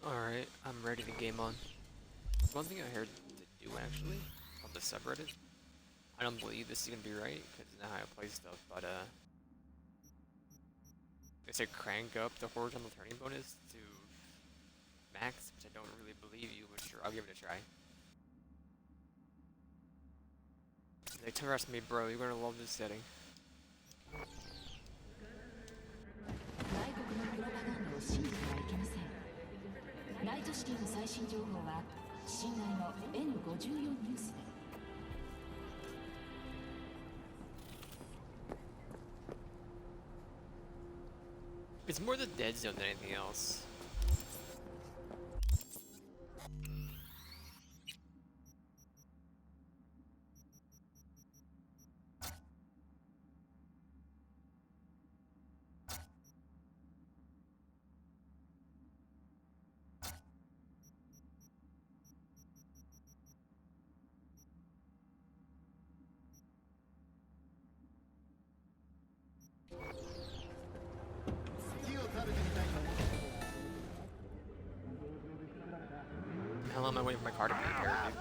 Alright, I'm ready to game on. One thing I heard to do actually, on the subreddit, I don't believe this is gonna be right, because now I play stuff, but they said crank up the horizontal turning bonus to max, which I don't really believe you, but sure, I'll give it a try. They trust me, bro, you're gonna love this setting. 外国のプロパガンダを信じてはいけません。ナイトシティの最新情報は信頼の N54 ニュースで。It's more the dead zone than anything else. How long am I waiting for my car to be repaired, dude?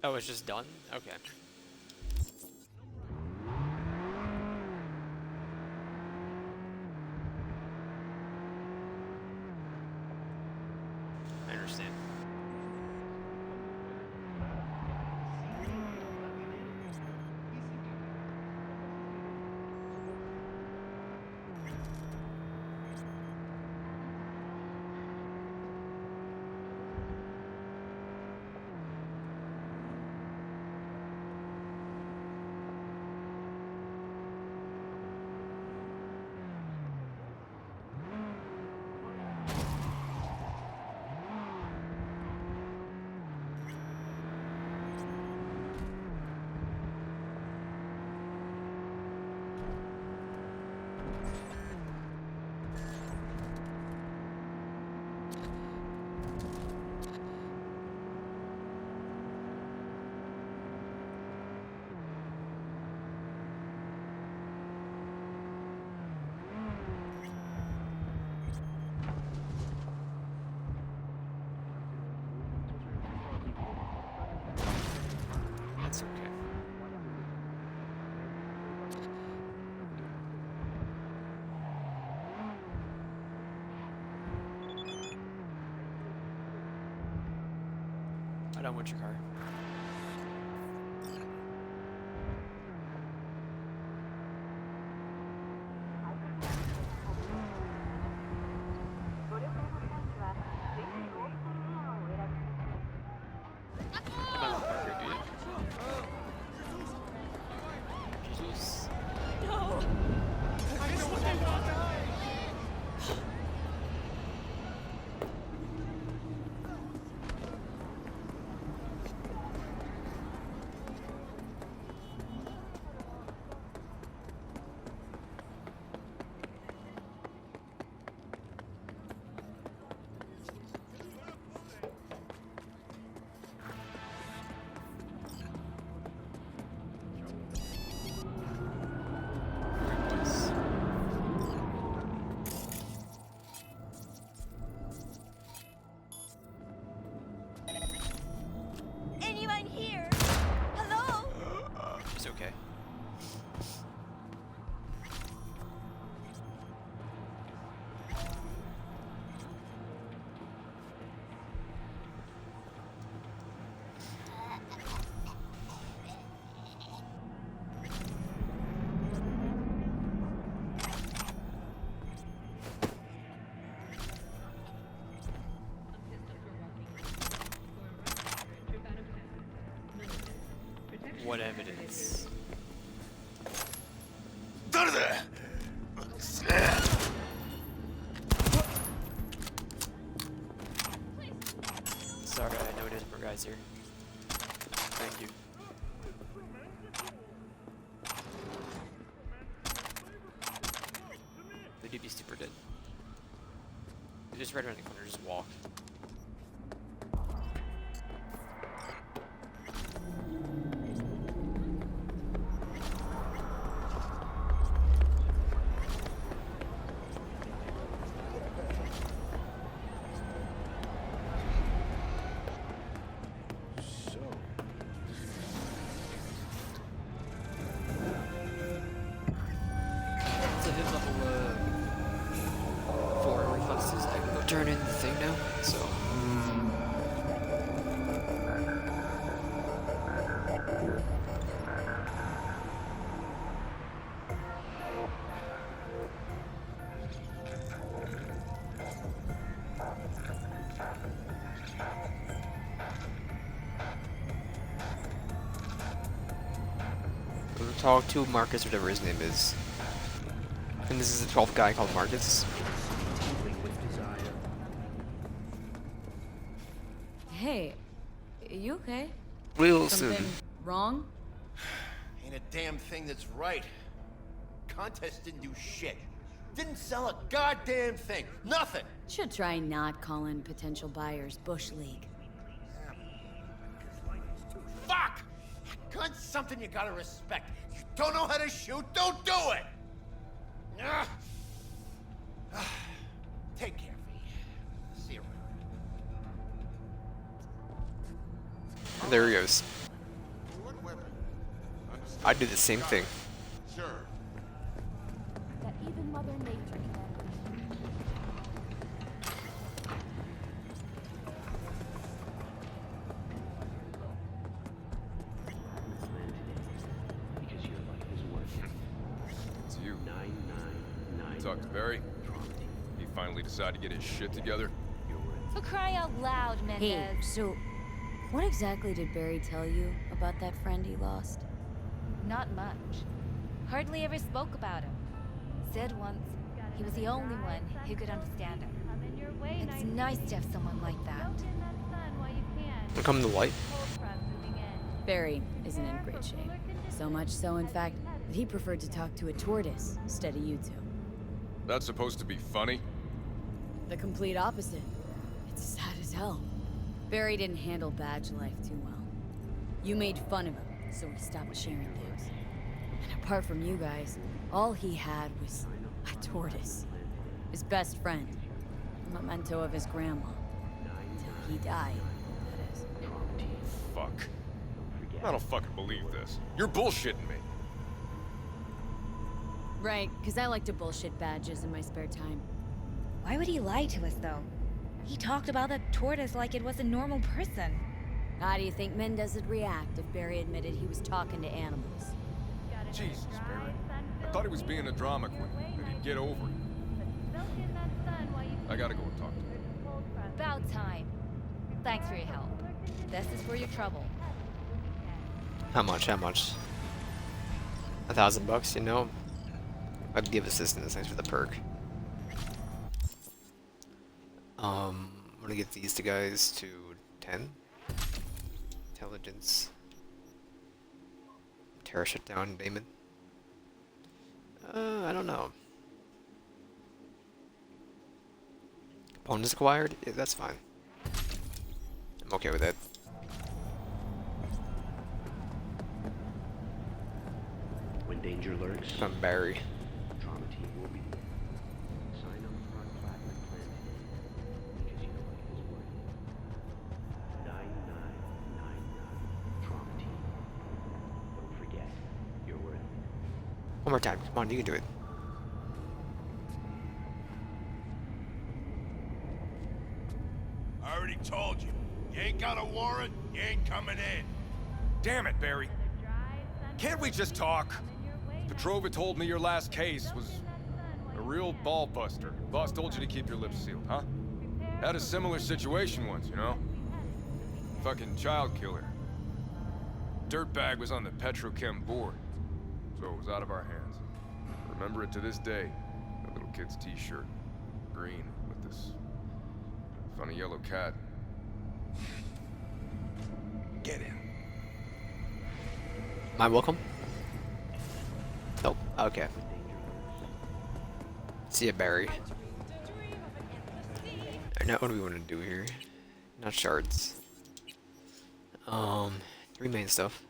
Oh, it's just done? Okay. I understand. That's okay. I don't want your car. I'm not a parker, dude. Jesus. Was. Anyone here? Hello? It's okay. What evidence? Sorry, I know there's more guys here. Thank you. They do be super dead. Just right around the corner, just walk. So his level 4 reflexes, I can go turn in the thing now, so. We'll talk to Marcus, whatever his name is. And this is the 12th guy called Marcus. Hey, you okay? We'll Something soon. wrong? Ain't a damn thing that's right. Contest didn't do shit. Didn't sell a goddamn thing. Nothing. Should try not calling potential buyers Bush League. Fuck! Gun's something you gotta respect. You don't know how to shoot, don't do it! Ugh. Take care, V. See you around. There he goes. I'd do the same thing. Sure. That even Mother Nature It's you. You talked to Barry? He finally decided to get his shit together? For crying out loud, Mendez. Hey, so what exactly did Barry tell you about that friend he lost? Not much. Hardly ever spoke about him. Said once he was the only one who could understand him. It's nice to have someone like that. Wanna come to the light? Barry isn't in great shape. So much so, in fact, that he preferred to talk to a tortoise instead of you two. That's supposed to be funny? The complete opposite. It's sad as hell. Barry didn't handle badge life too well. You made fun of him, so he stopped sharing things. And apart from you guys, all he had was a tortoise. His best friend. A memento of his grandma. Till he died, that is. Fuck. I don't fucking believe this. You're bullshitting me. Right, because I like to bullshit badges in my spare time. Why would he lie to us, though? He talked about the tortoise like it was a normal person. How do you think Mendez would react if Barry admitted he was talking to animals? Jesus, Barry. I thought he was being a drama queen, that he'd get over it. I gotta go and talk to him. About time. Thanks for your help. This is for your trouble. How much? How much? $1,000, you know? I'd give assistance, thanks for the perk. I'm gonna get these two guys to 10. Intelligence. Tear shit down, Damon. I don't know. Components acquired? Yeah, that's fine. I'm okay with that. When danger lurks, I'm Barry. Trauma Team will be there. Sign up for our platinum plan today, because you know it is worth it. 9999 Trauma Team. Don't forget, you're worth it. One more time. Come on, you can do it. I already told you. You ain't got a warrant, you ain't coming in. Damn it, Barry. Can't we just talk? Petrova told me your last case was a real ball buster. Boss told you to keep your lips sealed, huh? Had a similar situation once, you know? Fucking child killer. Dirtbag was on the Petrochem board, so it was out of our hands. Remember it to this day. A little kid's t-shirt. Green, with this funny yellow cat. Get in. Am I welcome? Nope. Okay. See ya, Barry. now what do we want to do here? Not shards. Three main stuff.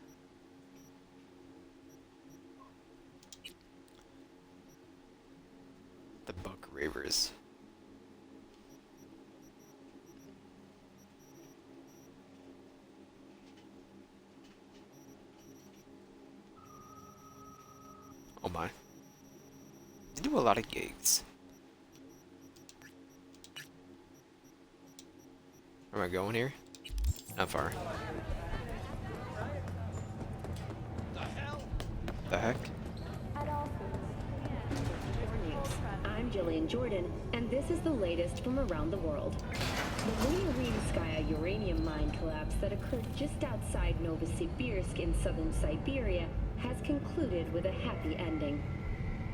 The Buck Ravers. Oh my. They do a lot of gigs. Where am I going here? Not far. The heck? I'm Jillian Jordan, and this is the latest from around the world. The Lunarinskaya uranium mine collapse that occurred just outside Novosibirsk in southern Siberia has concluded with a happy ending.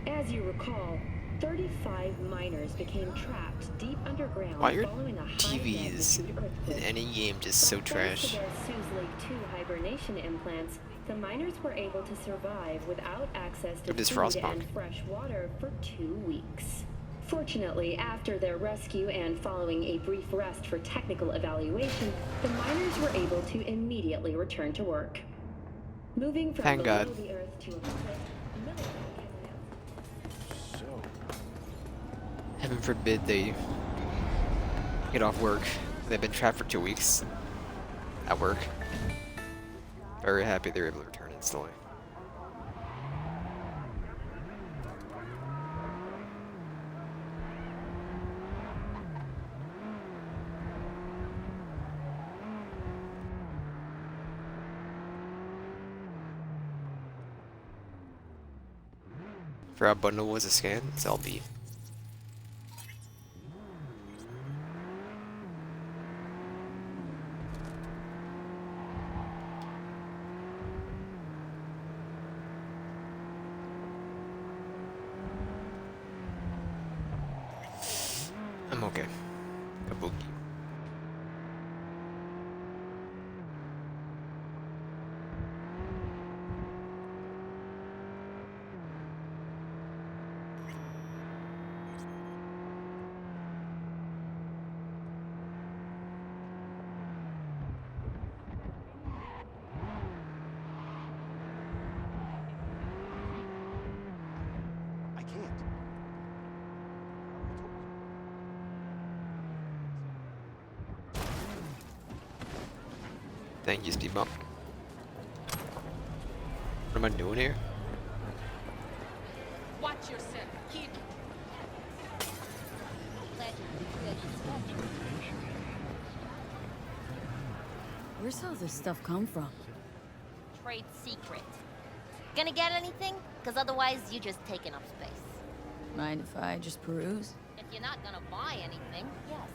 As you recall, 35 miners became trapped deep underground Why are following a TVs high-magnitude in earthquake. any game just so Thanks trash? to their Suze Lake 2 hibernation implants, the miners were able to survive without access to It is food Frostpunk. and fresh water for 2 weeks. Fortunately, after their rescue and following a brief rest for technical evaluation, the miners were able to immediately return to work. Moving from Thank below God. the earth to above it, military So, Heaven forbid they get off work. They've been trapped for 2 weeks at work. Very happy they were able to return instantly. For our bundle was a scan, it's LB. I'm okay. Kabuki. I can't. Thank you, Steve Bump. What am I doing here? Watch yourself, kid. Where's all this stuff come from? Trade secret. Gonna get anything? Because otherwise, you just taking up space. Mind if I just peruse? If you're not gonna buy anything, yes.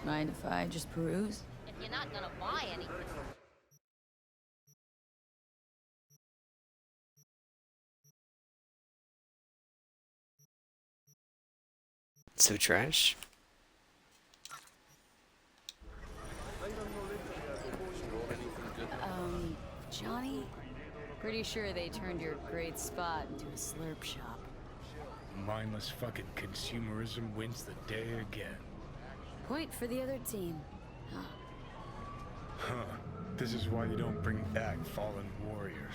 Mind if I just peruse? If you're not gonna buy anything. So trash. Johnny? Pretty sure they turned your great spot into a slurp shop. Mindless fucking consumerism wins the day again. Point for the other team. Huh. This is why you don't bring back fallen warriors.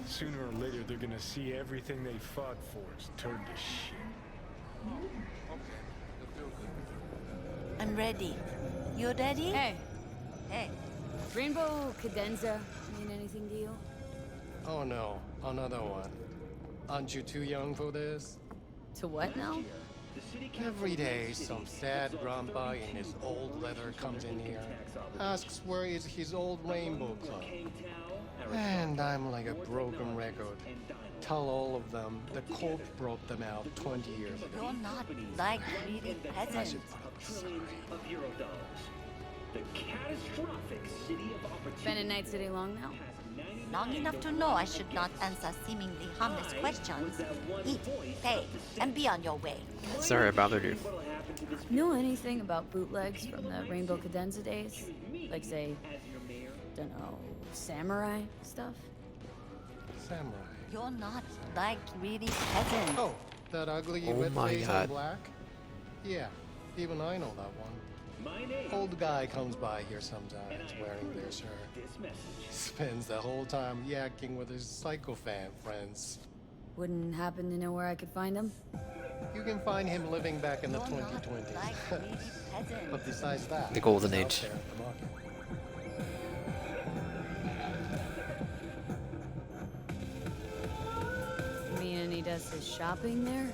Sooner or later, they're gonna see everything they fought for is turned to shit. I'm ready. You ready? Hey, Hey. Rainbow Cadenza mean anything to you? Oh no, another one. Aren't you too young for this? To what now? Every day, some sad grandpa in his old leather comes in here, asks where is his old Rainbow Club. And I'm like a broken record. Tell all of them the Colt brought them out 20 years ago. You're not like really peasant. Been in Night City long now? Long enough to know I should not answer seemingly harmless questions. Eat, pay, and be on your way. Sorry I bothered you. Know anything about bootlegs from the Rainbow Cadenza days? Like, say, dunno, samurai stuff? Samurai. You're not like really peasant. Oh, That ugly Oh red my face God. on black? Yeah, even I know that one. Old guy comes by here sometimes wearing their shirt. Spends the whole time yakking with his psychophant friends. Wouldn't happen to know where I could find him? You can find him living back in the 2020s. But besides that, The golden he's out age. there at the market. You mean he does his shopping there?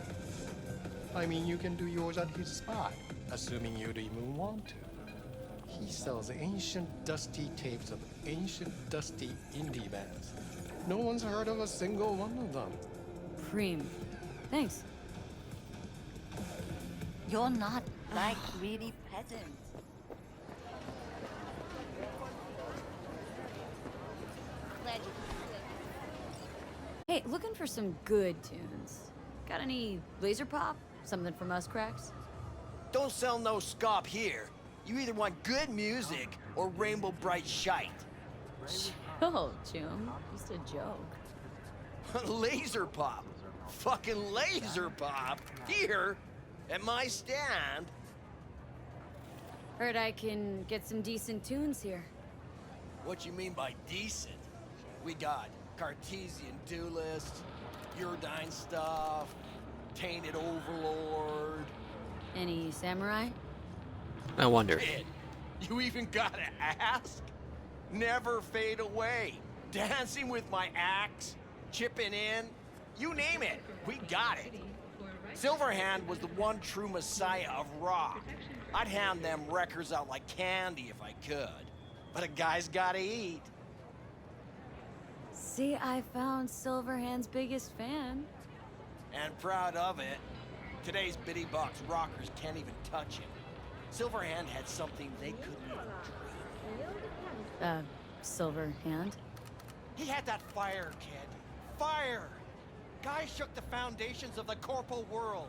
I mean, you can do yours at his spot, assuming you'd even want to. He sells ancient, dusty tapes of ancient, dusty indie bands. No one's heard of a single one of them. Preem. Thanks. You're not like greedy peasants. Glad you. Hey, looking for some good tunes. Got any laser pop? Something from us cracks? Don't sell no scop here. You either want good music or rainbow bright shite. Chill, Jim. Just a joke. Laser pop. Fucking laser pop. Here, at my stand. Heard I can get some decent tunes here. What you mean by decent? We got Cartesian Duelist, Uridine stuff, Tainted Overlord. Any samurai? I wonder. Kid, you even gotta ask? Never fade away. Dancing with my axe, chipping in, you name it, we got it. Silverhand was the one true messiah of rock. I'd hand them records out like candy if I could. But a guy's gotta eat. See, I found Silverhand's biggest fan. And proud of it. Today's bitty box rockers can't even touch him. Silverhand had something they couldn't even dream. Silverhand? He had that fire, kid. Fire! Guy shook the foundations of the corporal world.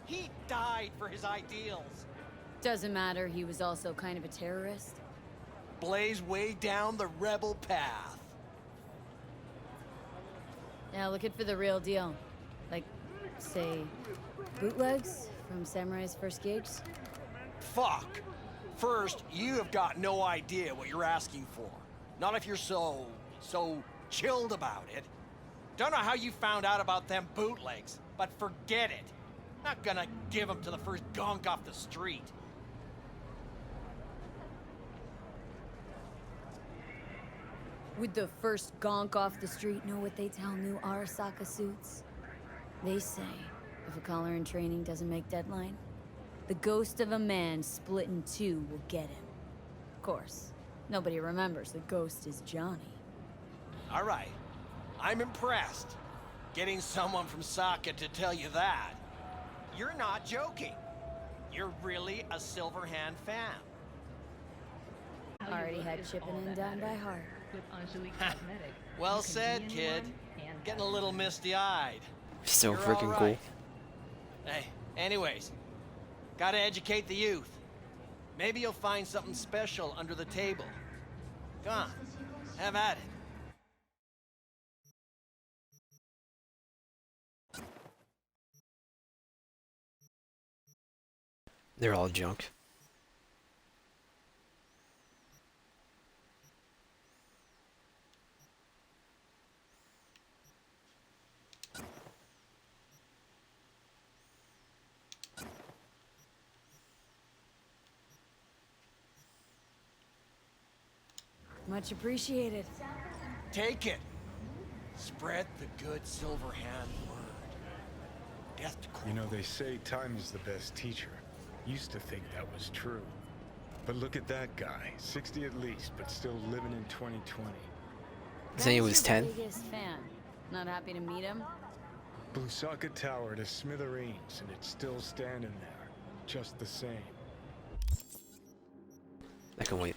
He died for his ideals. Doesn't matter, he was also kind of a terrorist. Blaze way down the rebel path. Now looking for the real deal. Like, say, bootlegs from Samurai's first gigs? Fuck. First, you have got no idea what you're asking for. Not if you're so chilled about it. Don't know how you found out about them bootlegs, but forget it. Not gonna give them to the first gonk off the street. Would the first gonk off the street know what they tell new Arasaka suits? They say, if a collar in training doesn't make deadline, the ghost of a man split in two will get him. Of course, nobody remembers the ghost is Johnny. All right. I'm impressed. Getting someone from Saka to tell you that. You're not joking. You're really a Silverhand fan. Already had chipping in down by heart. Well said, kid. Getting a little misty-eyed. So You're freaking all cool. right. Hey, anyways, gotta educate the youth. Maybe you'll find something special under the table. Come on, have at it. They're all junk. Much appreciated. Take it. Spread the good Silverhand word. Death to You know, they say time is the best teacher. Used to think that was true. But look at that guy, 60 at least, but still living in 2020. Saying he was Guy's 10? your biggest fan. Not happy to meet him? Blusaka Tower to smithereens, and it's still standing there, just the same. I can wait.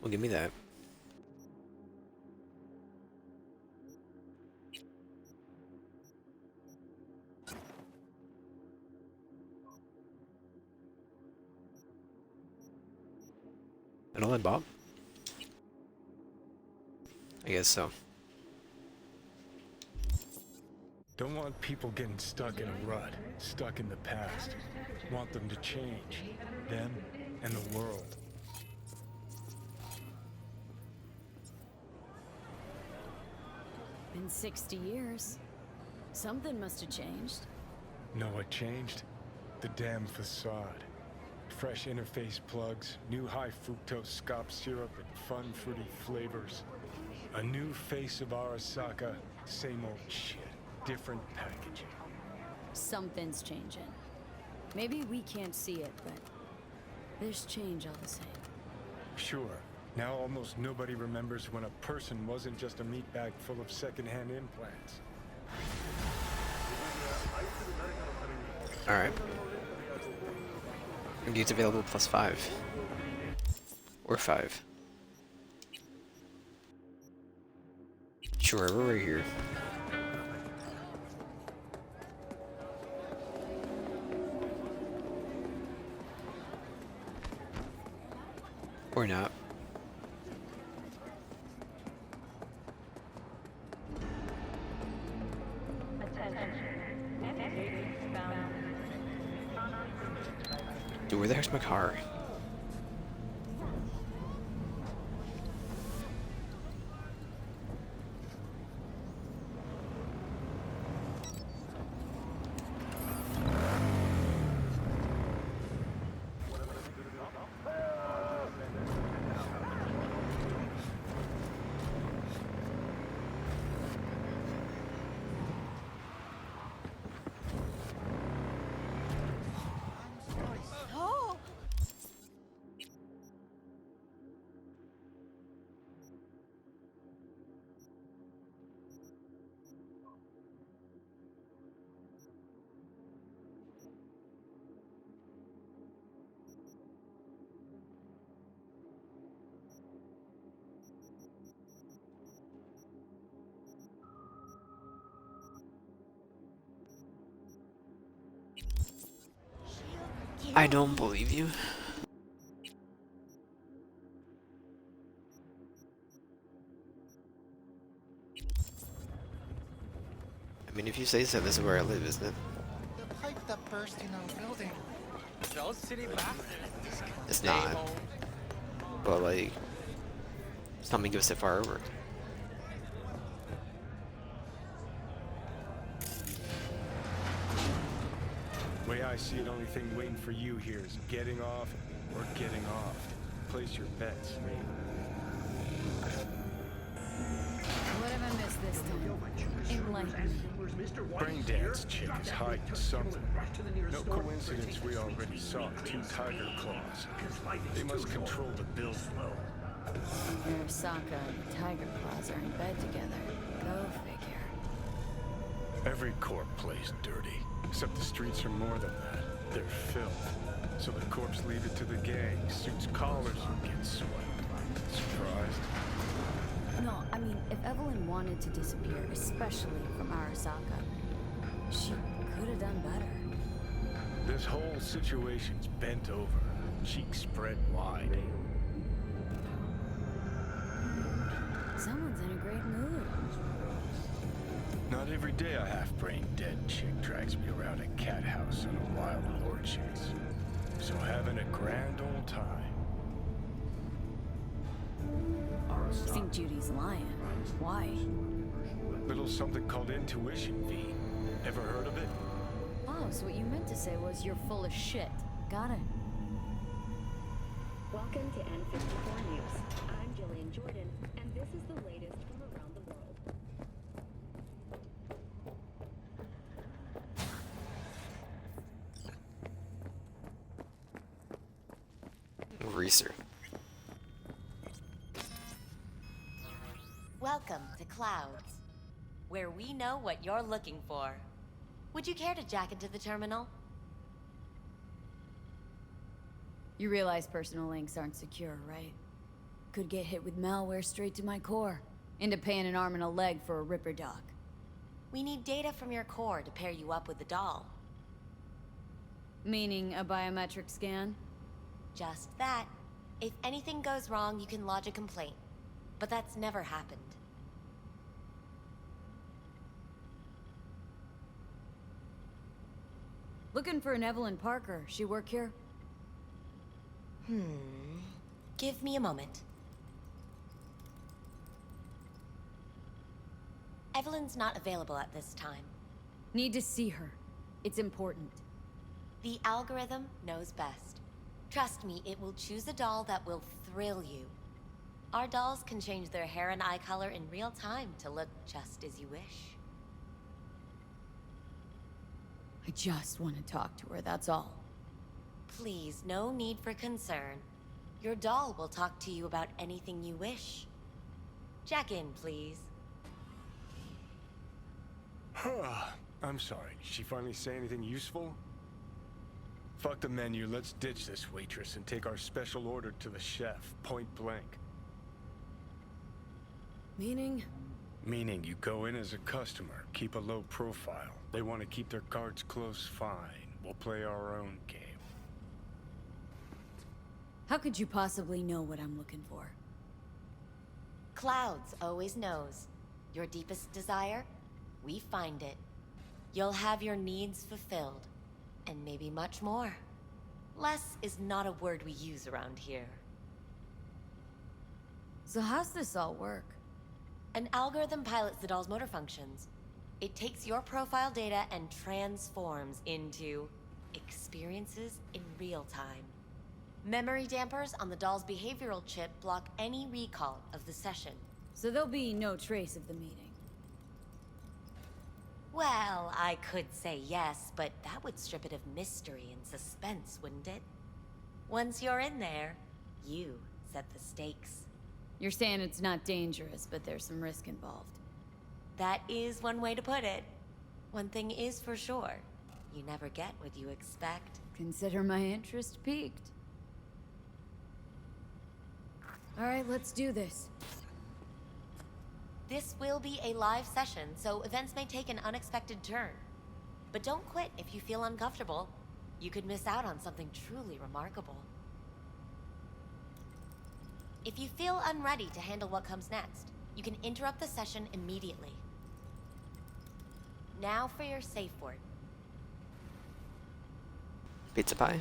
Well, give me that. An all Bob? I guess so. Don't want people getting stuck in a rut, stuck in the past. Want them to change. Them and the world. Been 60 years. Something must have changed. Know what changed? The damn facade. Fresh interface plugs, new high fructose scop syrup, and fun fruity flavors. A new face of Arasaka, same old shit, different packaging. Something's changing. Maybe we can't see it, but there's change all the same. Sure, now almost nobody remembers when a person wasn't just a meat bag full of secondhand implants. Alright. Indeed's available +5. Or 5. Sure, we're right here. Or not. Dude, where the heck's my car? I don't believe you. I mean, if you say so, this is where I live, isn't it? The pipe that burst in our building. Those city bastards. It's not. But, like, it's not me go so far over. Way I see it, only thing waiting for you here is getting off or getting off. Place your bets. What have I missed this time? Enlighten me. Braindance chick is hiding something. No coincidence we already saw 2 tiger claws. They must control the build flow. Arasaka and Tiger Claws are in bed together. Go figure. Every corp plays dirty. Except the streets are more than that. They're filth. So the corps leave it to the gang. Suits collars and get swept. Surprised? No, I mean, if Evelyn wanted to disappear, especially from Arasaka, she could have done better. This whole situation's bent over. Cheeks spread wide. Someone's in a great mood. Not every day a half-brained dead chick drags me around a cat house on a wild lord chase. So having a grand old time. I think Judy's lying. Why? Little something called intuition, V. Ever heard of it? Oh, so what you meant to say was you're full of shit. Got it. Welcome to N54 News. I'm Jillian Jordan, and this is the latest from around the world. Reeser. Welcome to Clouds, where we know what you're looking for. Would you care to jack into the terminal? You realize personal links aren't secure, right? Could get hit with malware straight to my core. Into paying an arm and a leg for a Ripper doc. We need data from your core to pair you up with the doll. Meaning a biometric scan? Just that. If anything goes wrong, you can lodge a complaint. But that's never happened. Looking for an Evelyn Parker. She work here? Give me a moment. Evelyn's not available at this time. Need to see her. It's important. The algorithm knows best. Trust me, it will choose a doll that will thrill you. Our dolls can change their hair and eye color in real time to look just as you wish. I just want to talk to her, that's all. Please, no need for concern. Your doll will talk to you about anything you wish. Jack in, please. I'm sorry. Did she finally say anything useful? Fuck the menu. Let's ditch this waitress and take our special order to the chef, point blank. Meaning? Meaning you go in as a customer, keep a low profile. They want to keep their cards close, fine. We'll play our own game. How could you possibly know what I'm looking for? Clouds always knows. Your deepest desire? We find it. You'll have your needs fulfilled. And maybe much more. Less is not a word we use around here. So how's this all work? An algorithm pilots the doll's motor functions. It takes your profile data and transforms into experiences in real time. Memory dampers on the doll's behavioral chip block any recall of the session. So there'll be no trace of the meeting. Well, I could say yes, but that would strip it of mystery and suspense, wouldn't it? Once you're in there, you set the stakes. You're saying it's not dangerous, but there's some risk involved. That is one way to put it. One thing is for sure. You never get what you expect. Consider my interest piqued. All right, let's do this. This will be a live session, so events may take an unexpected turn. But don't quit if you feel uncomfortable. You could miss out on something truly remarkable. If you feel unready to handle what comes next, you can interrupt the session immediately. Now for your safe word. Pizza pie.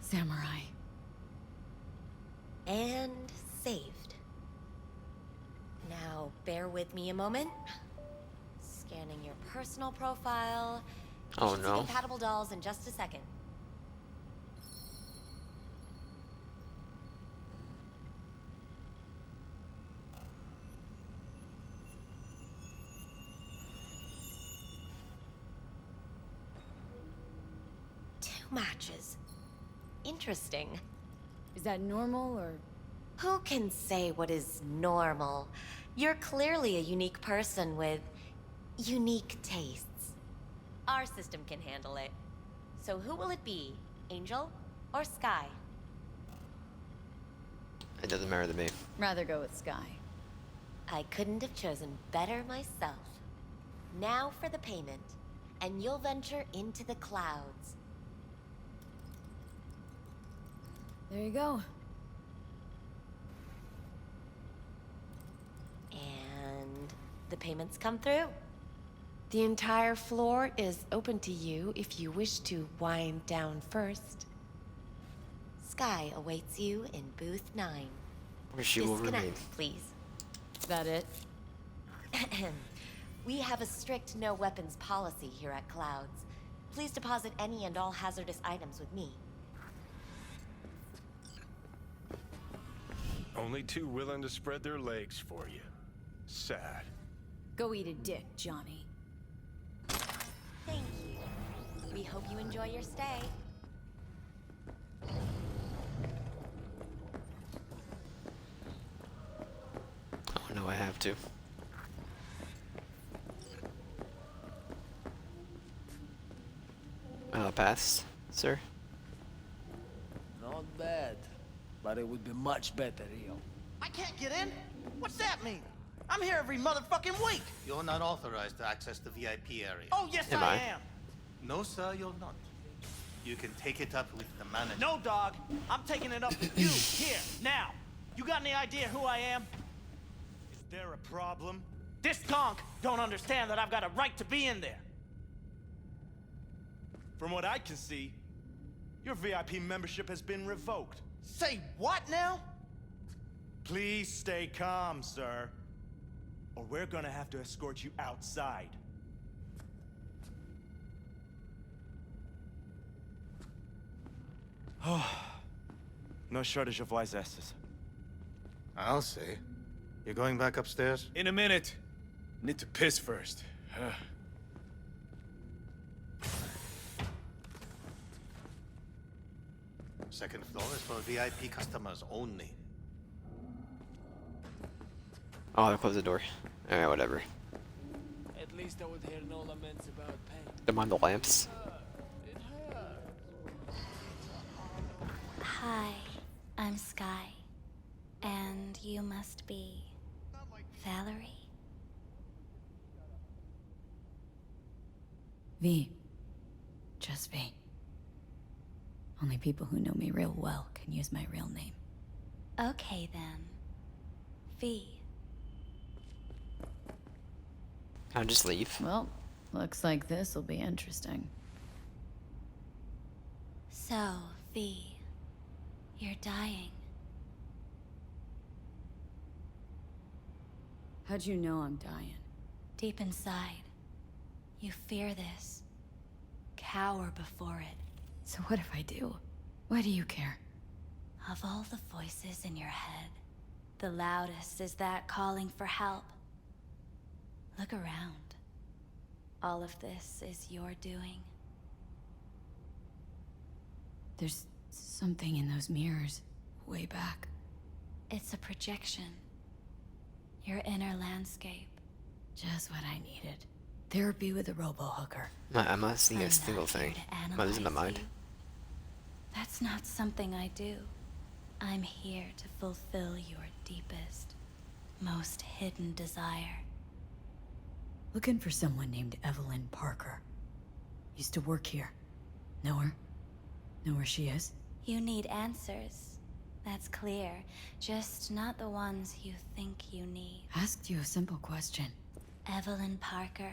Samurai. And saved. Now, bear with me a moment. Scanning your personal profile. Oh, You should see no. compatible dolls in just a second. Two matches. Interesting. Is that normal, or...? Who can say what is normal? You're clearly a unique person with unique tastes. Our system can handle it. So who will it be? Angel or Sky? It doesn't matter to me. Rather go with Sky. I couldn't have chosen better myself. Now for the payment, and you'll venture into the clouds. There you go. And the payments come through. The entire floor is open to you if you wish to wind down first. Sky awaits you in booth 9. Where she will remain. Disconnect, please. Is that it? We have a strict no weapons policy here at Clouds. Please deposit any and all hazardous items with me. Only two willing to spread their legs for you. Sad. Go eat a dick, Johnny. Thank you. We hope you enjoy your stay. Oh no, I have to. Pass, sir. Not bad, but it would be much better here. I can't get in? What's that mean? I'm here every motherfucking week. You're not authorized to access the VIP area. Oh, yes, Am I I? am. No, sir, you're not. You can take it up with the manager. No, dog. I'm taking it up with you, here, now. You got any idea who I am? Is there a problem? This conk don't understand that I've got a right to be in there. From what I can see, your VIP membership has been revoked. Say what now? Please stay calm, sir. Or we're gonna have to escort you outside. No shortage of wise asses. I'll say. You're going back upstairs? In a minute. Need to piss first. Second floor is for VIP customers only. Oh, they closed the door. Alright, whatever. At least I would hear no laments about pain. Them on the lamps. Hi, I'm Sky. And you must be Valerie? V. Just V. Only people who know me real well can use my real name. Okay then. V. I'll just leave. Well, looks like this will be interesting. So, V. You're dying. How'd you know I'm dying? Deep inside, you fear this. Cower before it. So what if I do? Why do you care? Of all the voices in your head, the loudest is that calling for help. Look around. All of this is your doing. There's something in those mirrors, way back. It's a projection. Your inner landscape. Just what I needed. Therapy with a robo-hooker. I'm not seeing a single thing. Am I losing my mind? That's not something I do. I'm here to fulfill your deepest, most hidden desire. Looking for someone named Evelyn Parker. Used to work here. Know her? Know where she is? You need answers. That's clear. Just not the ones you think you need. Asked you a simple question. Evelyn Parker.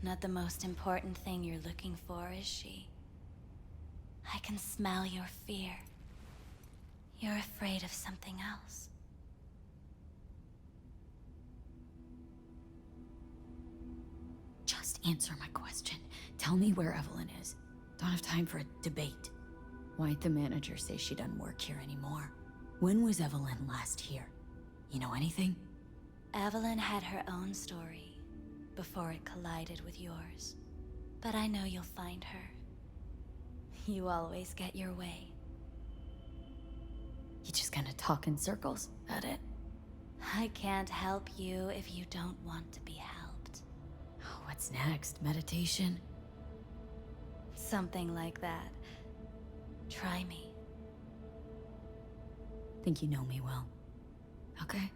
Not the most important thing you're looking for, is she? I can smell your fear. You're afraid of something else. Just answer my question. Tell me where Evelyn is. Don't have time for a debate. Why'd the manager say she doesn't work here anymore? When was Evelyn last here? You know anything? Evelyn had her own story before it collided with yours. But I know you'll find her. You always get your way. You just gonna talk in circles? That it? I can't help you if you don't want to be helped. What's next? Meditation? Something like that. Try me. Think you know me well. Okay?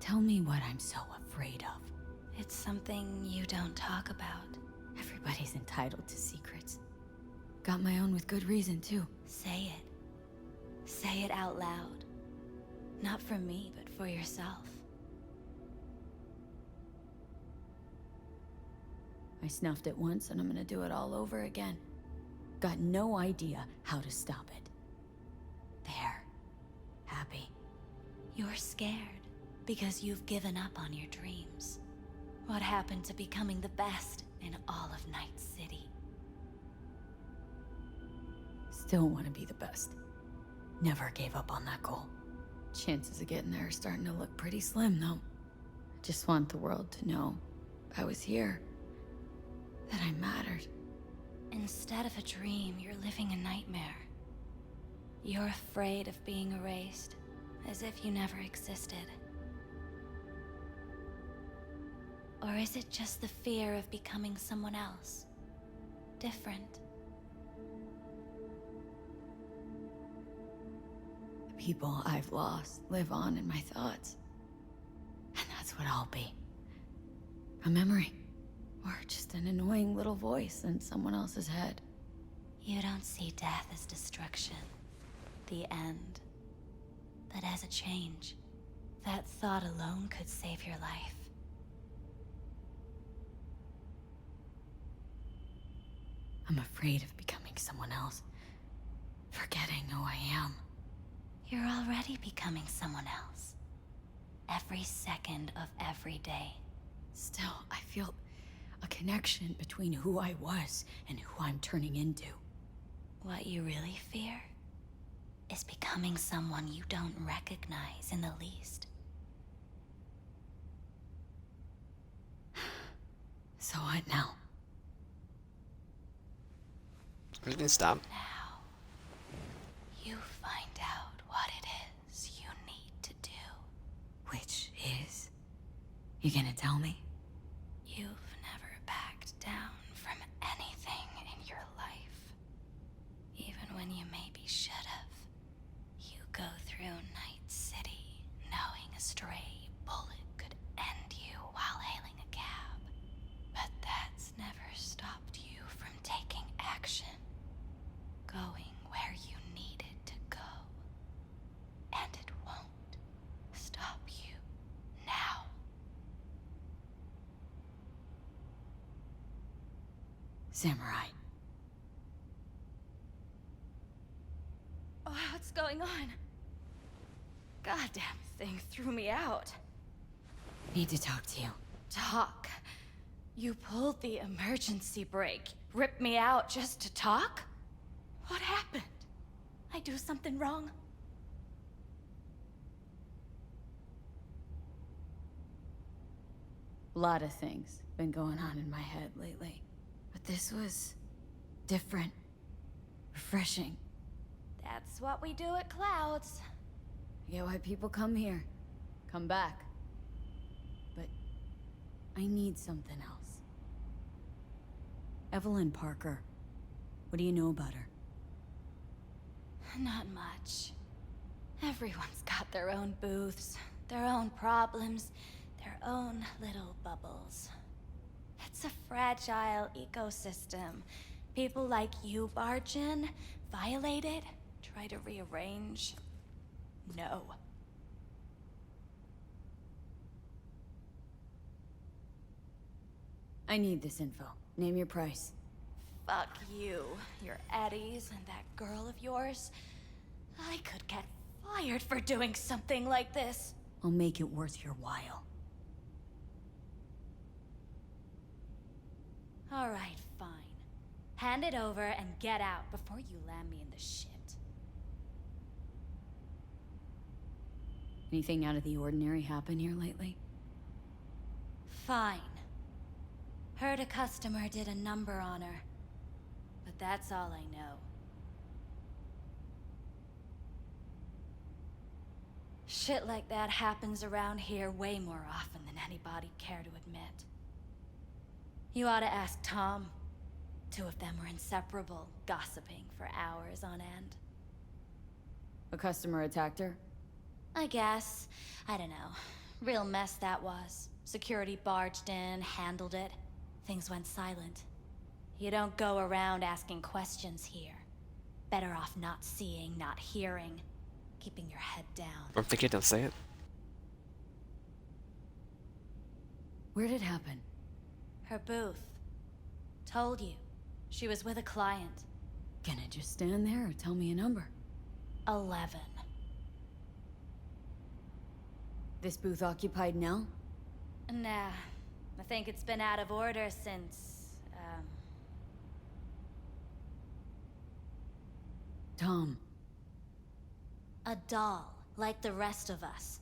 Tell me what I'm so afraid of. It's something you don't talk about. Everybody's entitled to secrets. Got my own with good reason, too. Say it. Say it out loud. Not for me, but for yourself. I snuffed it once, and I'm gonna do it all over again. Got no idea how to stop it. There. Happy. You're scared because you've given up on your dreams. What happened to becoming the best in all of Night City? Still want to be the best. Never gave up on that goal. Chances of getting there are starting to look pretty slim, though. I just want the world to know I was here. That I mattered. Instead of a dream, you're living a nightmare. You're afraid of being erased, as if you never existed. Or is it just the fear of becoming someone else? Different? The people I've lost live on in my thoughts. And that's what I'll be. A memory. Or just an annoying little voice in someone else's head. You don't see death as destruction, the end, but as a change. That thought alone could save your life. I'm afraid of becoming someone else, forgetting who I am. You're already becoming someone else. Every second of every day. Still, I feel a connection between who I was and who I'm turning into. What you really fear is becoming someone you don't recognize in the least. So what now? I'm just gonna stop. Now, you find out what it is you need to do. Which is? You gonna tell me? You've never backed down from anything in your life. Even when you maybe should have. You go through Night City knowing a stray bullet could end you while hailing a cab. But that's never stopped you from taking action. Going where you needed to go. And it won't stop you now. Samurai. Oh, what's going on? Goddamn thing threw me out. Need to talk to you. Talk? You pulled the emergency brake, ripped me out just to talk? What happened? I do something wrong? A lot of things been going on in my head lately. But this was different. Refreshing. That's what we do at Clouds. I get why people come here. Come back. But I need something else. Evelyn Parker. What do you know about her? Not much. Everyone's got their own booths, their own problems, their own little bubbles. It's a fragile ecosystem. People like you barge in, violate it, try to rearrange. No. I need this info. Name your price. Fuck you, your Eddies, and that girl of yours. I could get fired for doing something like this. I'll make it worth your while. All right, fine. Hand it over and get out before you land me in the shit. Anything out of the ordinary happen here lately? Fine. Heard a customer did a number on her. But that's all I know. Shit like that happens around here way more often than anybody'd care to admit. You ought to ask Tom. Two of them were inseparable, gossiping for hours on end. A customer attacked her? I guess. I don't know. Real mess that was. Security barged in, handled it. Things went silent. You don't go around asking questions here. Better off not seeing, not hearing. Keeping your head down. I'm thinking, don't say it. Where'd it happen? Her booth. Told you. She was with a client. Can I just stand there or tell me a number? 11. This booth occupied now? Nah. I think it's been out of order since, Tom. A doll, like the rest of us.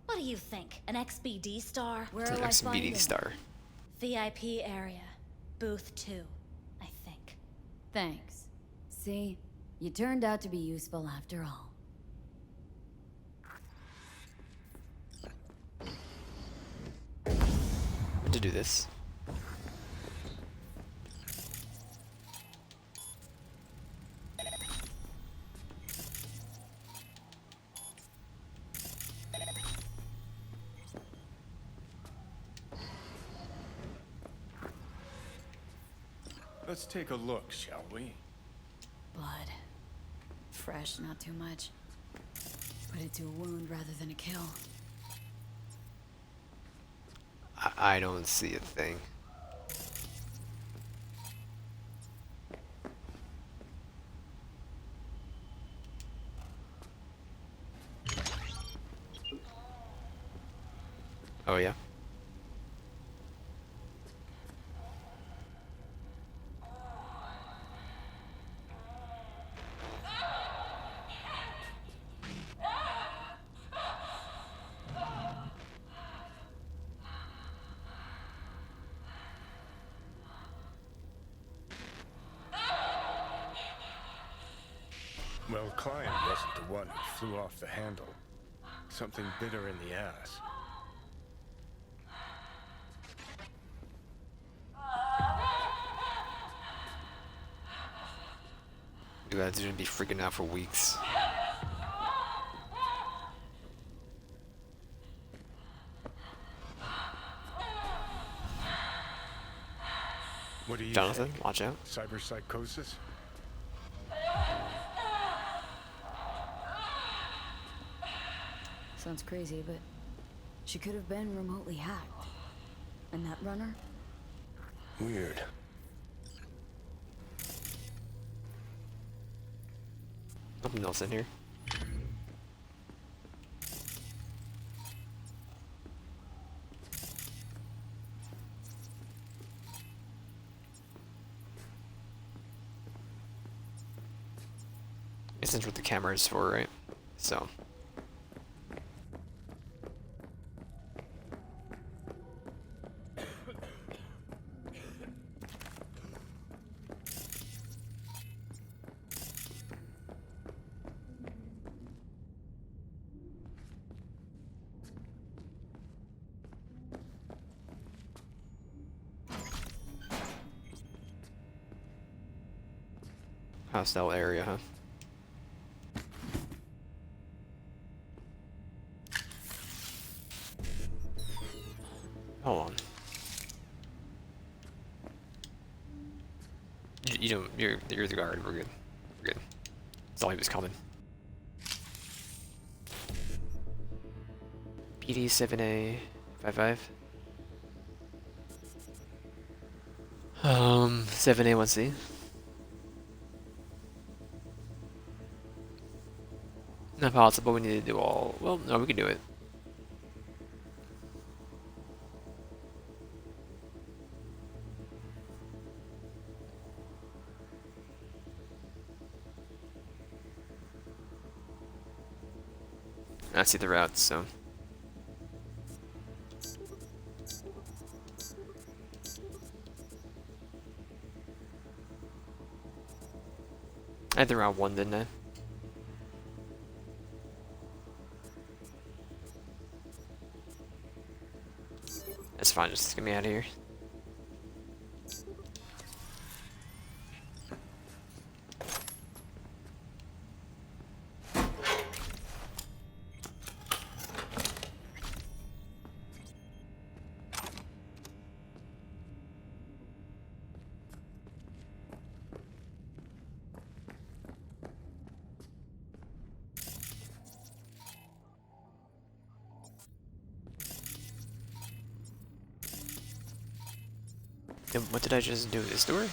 What do you think? An XBD star? Where It's an will I find XBD him? star. VIP area. Booth 2, I think. Thanks. See? You turned out to be useful after all. To do this. Let's take a look, shall we? fresh, not too much. Put it to a wound rather than a kill. I don't see a thing. Oh yeah. Well, Klein wasn't the one who flew off the handle. Something bit her in the ass. You guys are gonna be freaking out for weeks. What do you Jonathan, think? watch out. Cyberpsychosis? Sounds crazy, but she could have been remotely hacked. And that runner? Weird. Nothing else in here. This is what the camera is for, right? So. Hostile area, huh? Hold on. You don't. You're the guard. We're good. We're good. That's all he was coming. PD 7A 55. 7A 1C. Not possible. We need to do all. Well, no, we can do it. I see the routes, so. I had the route 1, didn't I? That's fine, just get me out of here. And what did I just do? This door?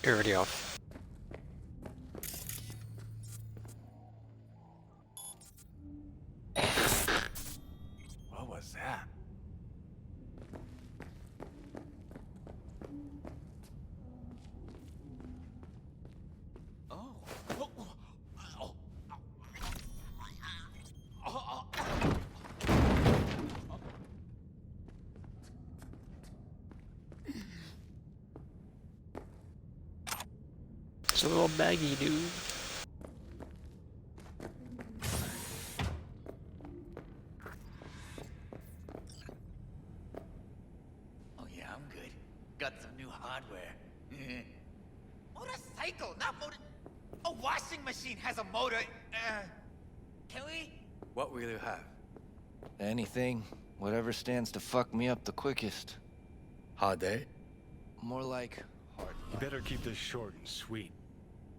You're already off. What was that? a little baggy, dude. Oh yeah, I'm good. Got some new hardware. Motorcycle, not motor... A washing machine has a motor. Can we? What will you have? Anything. Whatever stands to fuck me up the quickest. Hard day? More like hard. You better keep this short and sweet.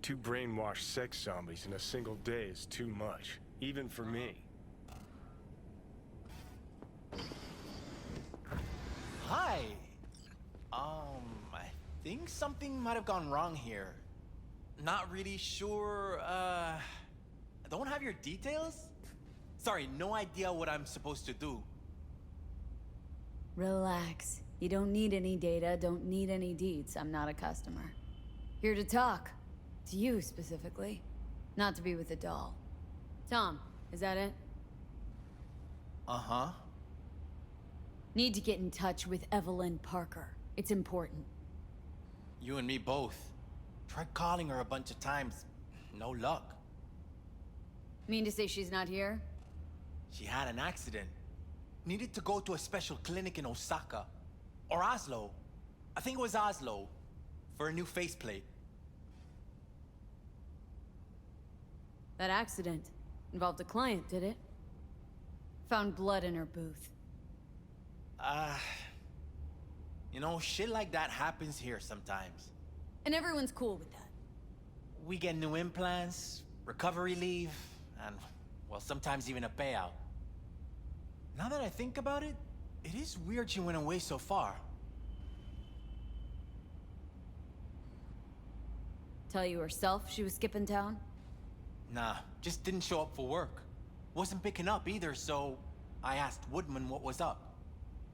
2 brainwashed sex zombies in a single day is too much, even for me. Hi. I think something might have gone wrong here. Not really sure, I don't have your details? Sorry, no idea what I'm supposed to do. Relax. You don't need any data, don't need any deeds. I'm not a customer. Here to talk. To you, specifically. Not to be with a doll. Tom, is that it? Uh-huh. Need to get in touch with Evelyn Parker. It's important. You and me both. Tried calling her a bunch of times. No luck. Mean to say she's not here? She had an accident. Needed to go to a special clinic in Osaka. Or Oslo. I think it was Oslo. For a new faceplate. That accident involved a client, did it? Found blood in her booth. You know, shit like that happens here sometimes. And everyone's cool with that. We get new implants, recovery leave, and, well, sometimes even a payout. Now that I think about it, it is weird she went away so far. Tell you herself she was skipping town? Nah, just didn't show up for work. Wasn't picking up either, so I asked Woodman what was up.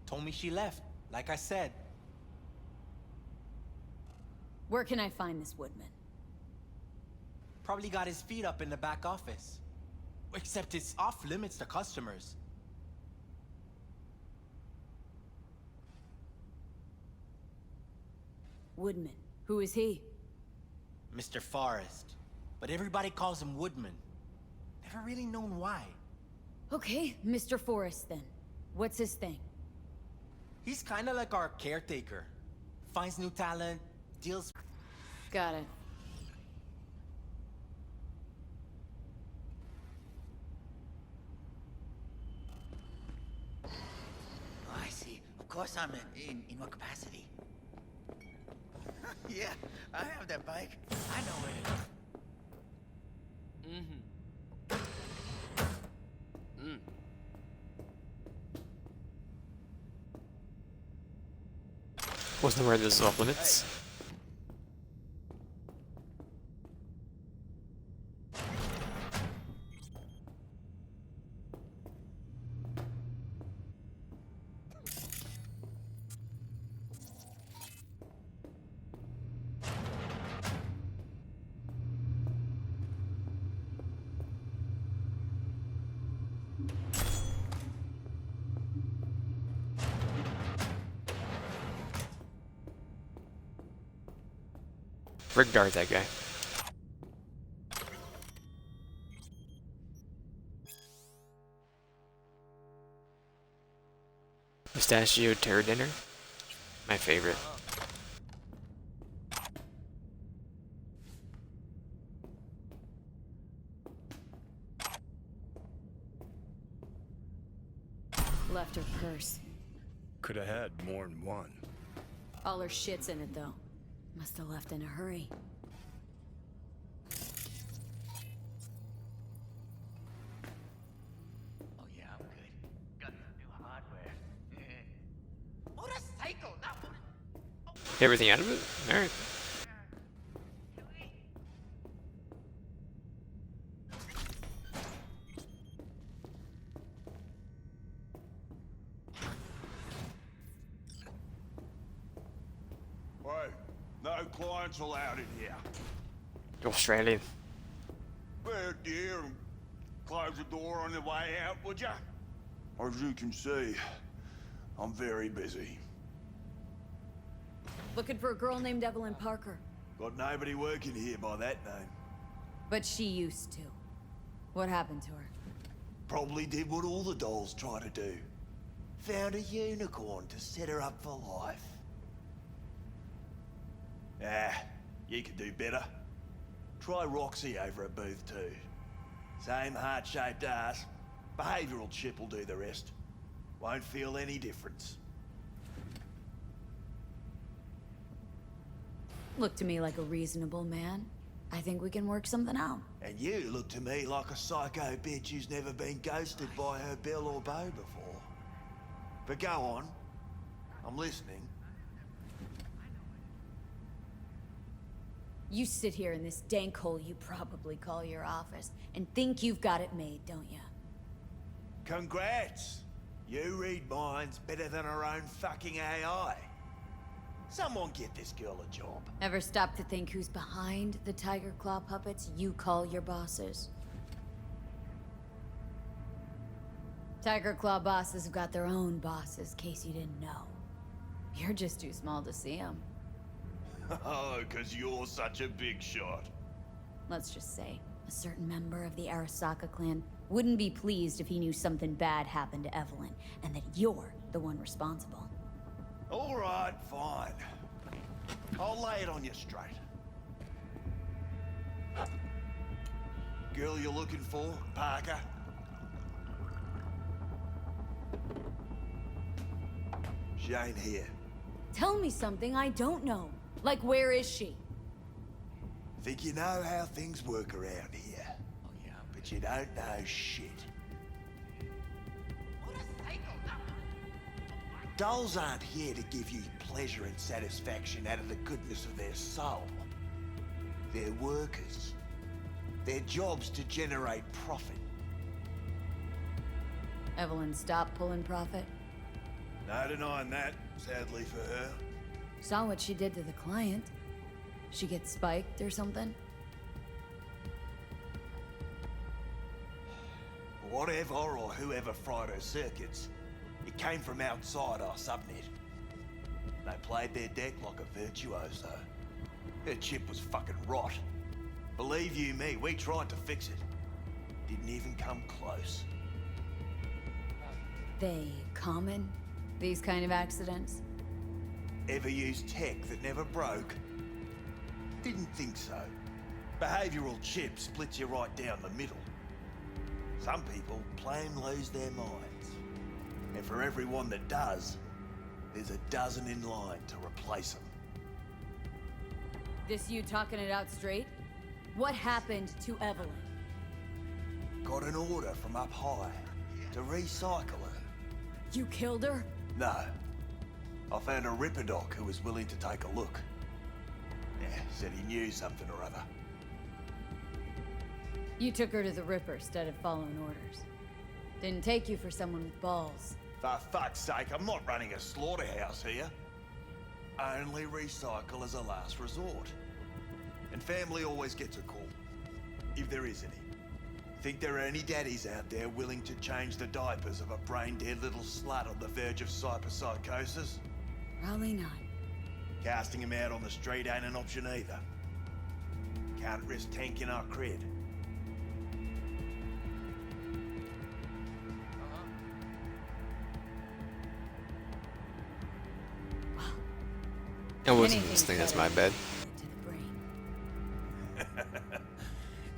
Told me she left, like I said. Where can I find this Woodman? Probably got his feet up in the back office. Except it's off limits to customers. Woodman. Who is he? Mr. Forrest. But everybody calls him Woodman. Never really known why. Okay, Mr. Forrest then. What's his thing? He's kinda like our caretaker. Finds new talent, deals... Got it. Oh, I see. Of course I'm in what capacity? Yeah, I have that bike. I know where it is. Wasn't aware this was off limits. Rick Dart, that guy. Pistachio terror dinner? My favorite. Left her purse. Could have had more than one. All her shit's in it, though. Must have left in a hurry. Oh yeah, I'm good. Got some new hardware. Motorcycle, not motor... Get everything out of it? Alright. No clients allowed in here. Australian. Well, dear, close the door on the way out, would ya? As you can see, I'm very busy. Looking for a girl named Evelyn Parker. Got nobody working here by that name. But she used to. What happened to her? Probably did what all the dolls try to do. Found a unicorn to set her up for life. Ah, you could do better. Try Roxy over at Booth 2. Same heart-shaped ass. Behavioral chip will do the rest. Won't feel any difference. Look to me like a reasonable man. I think we can work something out. And you look to me like a psycho bitch who's never been ghosted by her belle or beau before. But go on. I'm listening. You sit here in this dank hole you probably call your office and think you've got it made, don't you? Congrats! You read minds better than her own fucking AI. Someone get this girl a job. Ever stop to think who's behind the tiger claw puppets you call your bosses? Tiger claw bosses have got their own bosses, case you didn't know. You're just too small to see them. Oh, 'cause you're such a big shot. Let's just say, a certain member of the Arasaka clan wouldn't be pleased if he knew something bad happened to Evelyn, and that you're the one responsible. All right, fine. I'll lay it on you straight. Girl you're looking for, Parker? She ain't here. Tell me something I don't know. Like, where is she? Think you know how things work around here. Oh, yeah. But you don't know shit. Dolls aren't here to give you pleasure and satisfaction out of the goodness of their soul. They're workers. Their job's to generate profit. Evelyn stopped pulling profit? No denying that, sadly for her. Saw what she did to the client. She get spiked or something? Whatever or whoever fried her circuits, it came from outside our subnet. They played their deck like a virtuoso. Her chip was fucking rot. Believe you me, we tried to fix it. Didn't even come close. They common? These kind of accidents? Ever used tech that never broke? Didn't think so. Behavioral chip splits you right down the middle. Some people plain lose their minds. And for everyone that does, there's a dozen in line to replace them. This you talking it out straight? What happened to Evelyn? Got an order from up high to recycle her. You killed her? No. I found a Ripper doc who was willing to take a look. Yeah, said he knew something or other. You took her to the Ripper instead of following orders. Didn't take you for someone with balls. For fuck's sake, I'm not running a slaughterhouse here. Only recycle as a last resort. And family always gets a call, if there is any. Think there are any daddies out there willing to change the diapers of a brain-dead little slut on the verge of cyberpsychosis? Probably not. Casting him out on the street ain't an option either. Can't risk tanking our cred. I wasn't listening, that's my bad.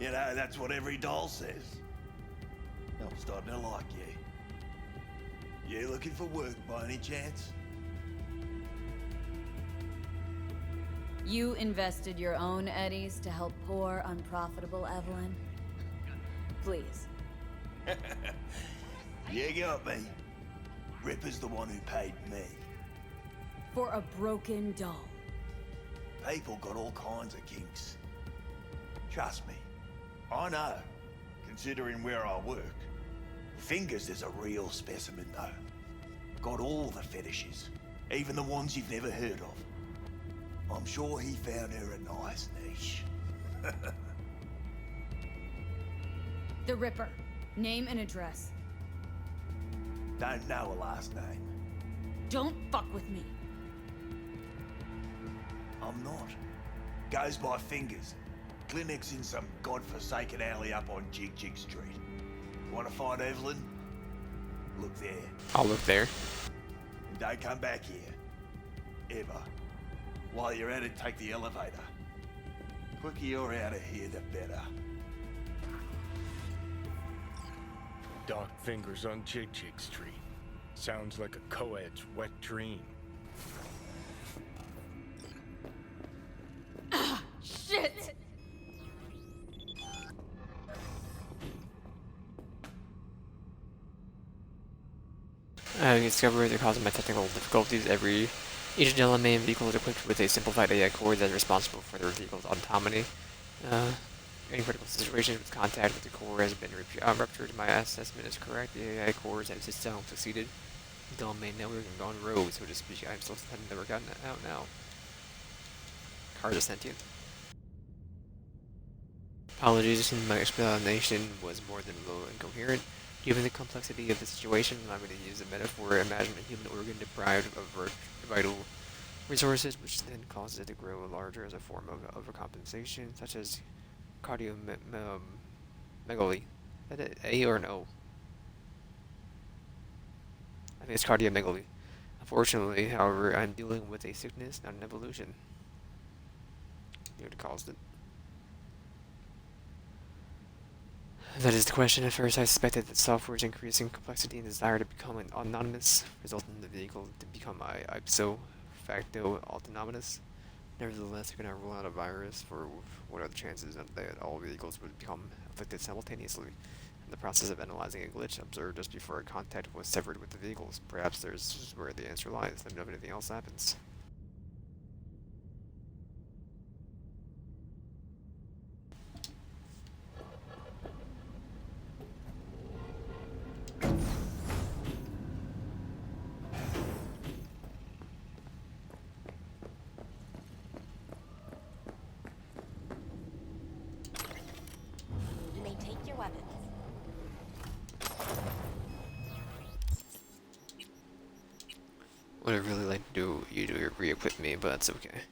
You know, that's what every doll says. I'm starting to like you. You looking for work by any chance? You invested your own eddies to help poor, unprofitable Evelyn? Please. You got me. Ripper's the one who paid me. For a broken doll. People got all kinds of kinks. Trust me, I know, considering where I work. Fingers is a real specimen, though. Got all the fetishes, even the ones you've never heard of. I'm sure he found her a nice niche. The Ripper. Name and address. Don't know a last name. Don't fuck with me. I'm not. Goes by fingers. Clinic's in some godforsaken alley up on Jig Jig Street. Want to find Evelyn? Look there. I'll look there. And don't come back here. Ever. While you're at it, take the elevator. Quicker you're out of here, the better. Dark fingers on Jig Jig Street. Sounds like a co-ed's wet dream. Shit! I discovered the cause of my technical difficulties. Each element vehicle is equipped with a simplified AI core that is responsible for their vehicle's autonomy. Any critical situation with contact with the core has been ruptured. My assessment is correct. The AI cores have succeeded. The domain network and gone rogue, so to speak. I'm still having never gotten it out now. Cars are sentient. Apologies, my explanation was more than a little incoherent. Given the complexity of the situation, I'm going to use a metaphor. Imagine a human organ deprived of vital resources, which then causes it to grow larger as a form of overcompensation, such as cardiomegaly. Is that A or an O? I think it's cardiomegaly. Unfortunately, however, I'm dealing with a sickness, not an evolution. You would have caused it. That is the question. At first, I suspected that software's increasing complexity and desire to become anonymous resulted in the vehicle to become ipso facto autonomous. Nevertheless, I cannot rule out a virus. For what are the chances that all vehicles would become afflicted simultaneously? In the process of analyzing a glitch observed just before contact was severed with the vehicles, perhaps there's where the answer lies. Let me know if anything else happens. You may take your weapons. Would I really like to do you to re-equip me, but that's okay.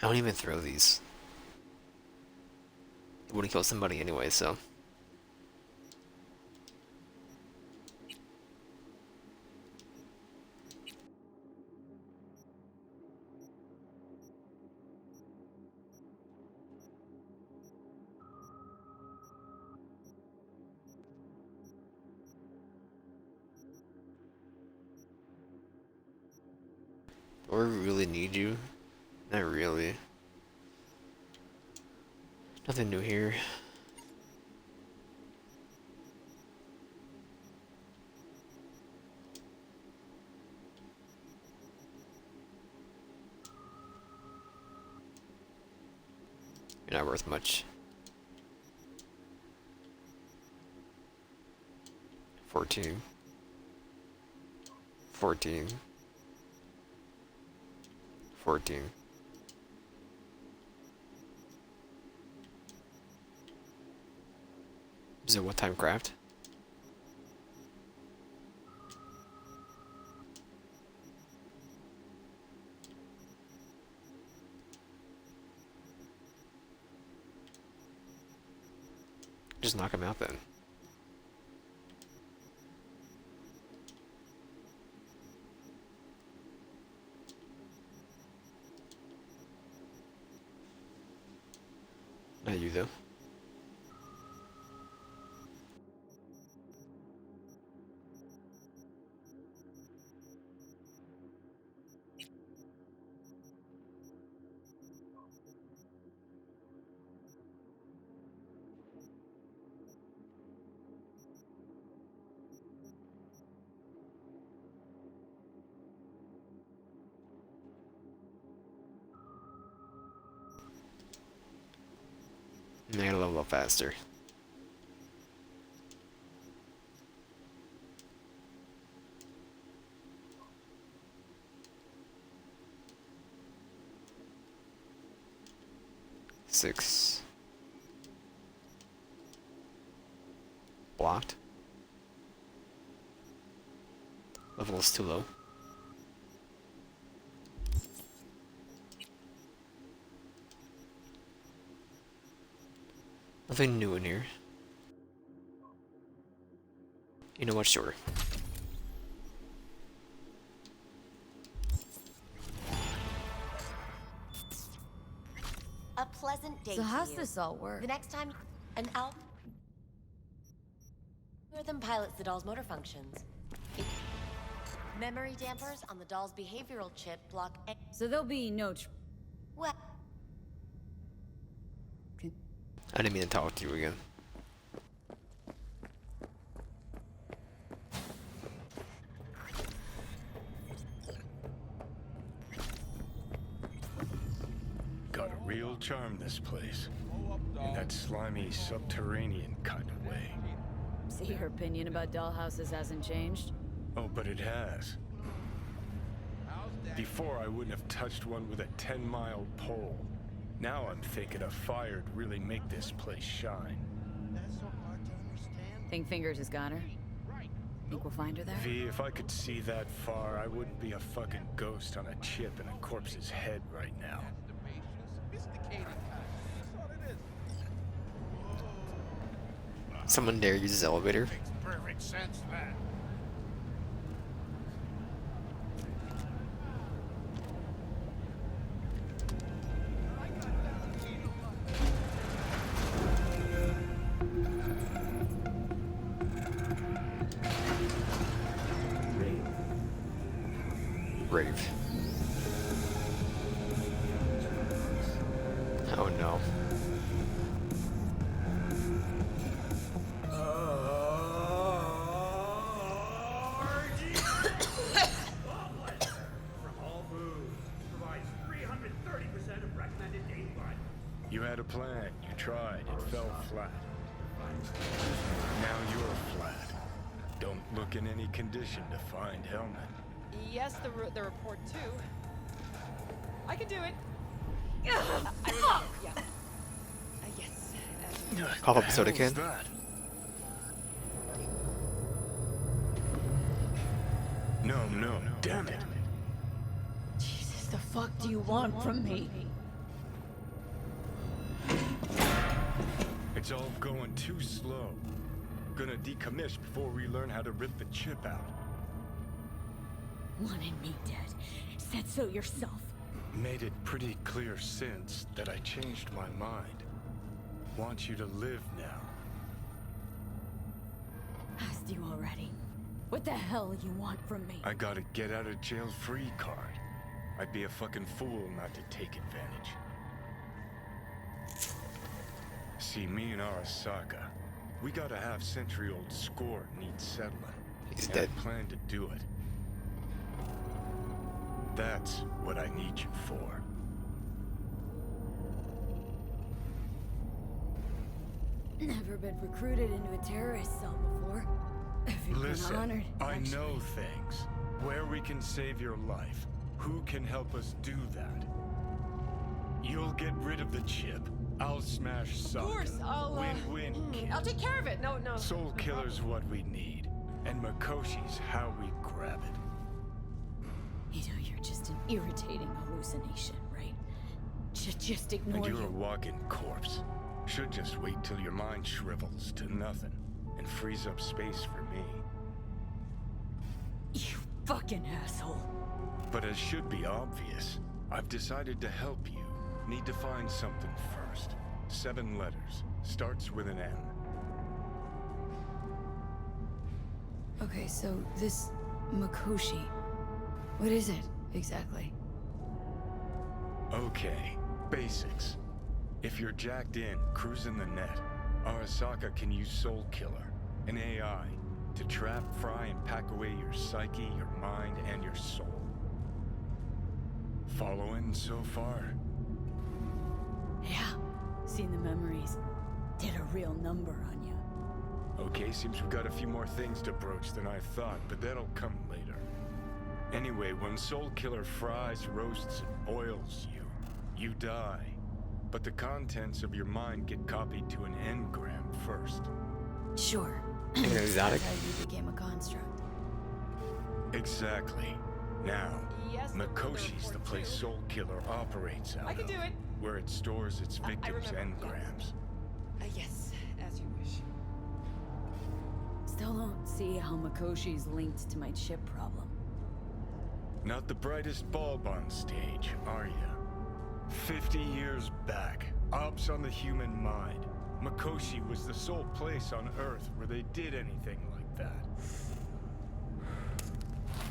I don't even throw these. It wouldn't kill somebody anyway, so. Do I really need you? Not really. Nothing new here. You're not worth much. 14. 14. 14. Is it what time craft? Just knock him out then. Not you though. I gotta level up faster. 6. Blocked. Level is too low. Nothing new in here. You know what? Sure. A pleasant day So to how's you. this all work? The next time, an algorithm pilots the doll's motor functions. Memory dampers on the doll's behavioral chip block. So there'll be no. Well, I didn't mean to talk to you again. Got a real charm, this place. In that slimy, subterranean kind of way. See, your opinion about dollhouses hasn't changed. Oh, but it has. Before, I wouldn't have touched one with a 10-mile pole. Now I'm thinking a fire'd really make this place shine. Think Fingers has got her? Think we'll find her there? V, if I could see that far, I wouldn't be a fucking ghost on a chip in a corpse's head right now. Someone dare use this elevator? Makes perfect sense, that. Rave. Oh no. You had a plan, you tried, it fell flat. Now you're flat. Don't look in any condition to find Helmet. Yes, the report too. I can do it. I remember, yeah. Yes. Pop up soda can. No, damn it. Jesus, the fuck do you want from me? It's all going too slow. Gonna decommission before we learn how to rip the chip out. Wanted me dead. Said so yourself. Made it pretty clear since that I changed my mind. Want you to live now. Asked you already. What the hell you want from me? I got a get out of jail free card. I'd be a fucking fool not to take advantage. See, me and Arasaka, we got a half-century-old score needs settling. He's dead. I plan to do it. That's what I need you for. Never been recruited into a terrorist cell before. If you've Listen, been honored, I actually. know things. Where we can save your life. Who can help us do that? You'll get rid of the chip. I'll smash Saka. Of course, I'll Win-win. I'll take care of it. No. Soul Killer's what we need. And Makoshi's how we grab it. You know you're just an irritating hallucination, right? Just ignore And you're you. a walking corpse. Should just wait till your mind shrivels to nothing and frees up space for me. You fucking asshole. But as should be obvious, I've decided to help you. Need to find something first. 7 letters. Starts with an M. Okay, so this Makoshi, what is it exactly? Okay, basics. If you're jacked in, cruising the net, Arasaka can use Soul Killer, an AI, to trap, fry, and pack away your psyche, your mind, and your soul. Following so far? Yeah, seen the memories. Did a real number on you. Okay, seems we've got a few more things to broach than I thought, but that'll come later. Anyway, when Soul Killer fries, roasts, and boils you, you die. but the contents of your mind get copied to an engram first. Sure. Exotic. That's how you became a construct. Exactly. Now, Yes, the Makoshi's the place Soul Killer operates out I can of, do it. where it stores its victims' remember, engrams. Yes, as you wish. Still don't see how Makoshi's linked to my chip problem. Not the brightest bulb on stage, are you? 50 years back, ops on the human mind. Makoshi was the sole place on Earth where they did anything like that.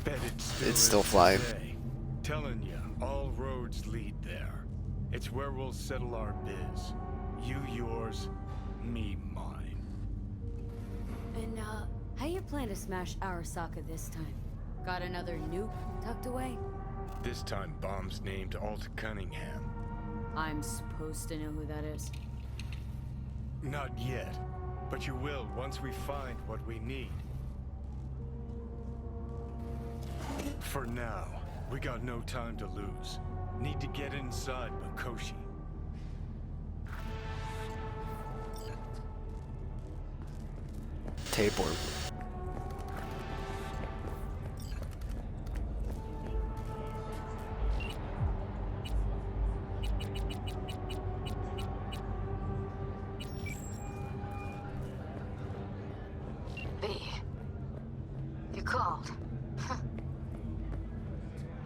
Bet It's still flying. today. Telling you, all roads lead there. It's where we'll settle our biz. You yours, me mine. And, how you plan to smash Arasaka this time? Got another nuke tucked away? This time, bomb's named Alt Cunningham. I'm supposed to know who that is. Not yet, but you will once we find what we need. For now, we got no time to lose. Need to get inside Makoshi. Tapeworm. V. You called.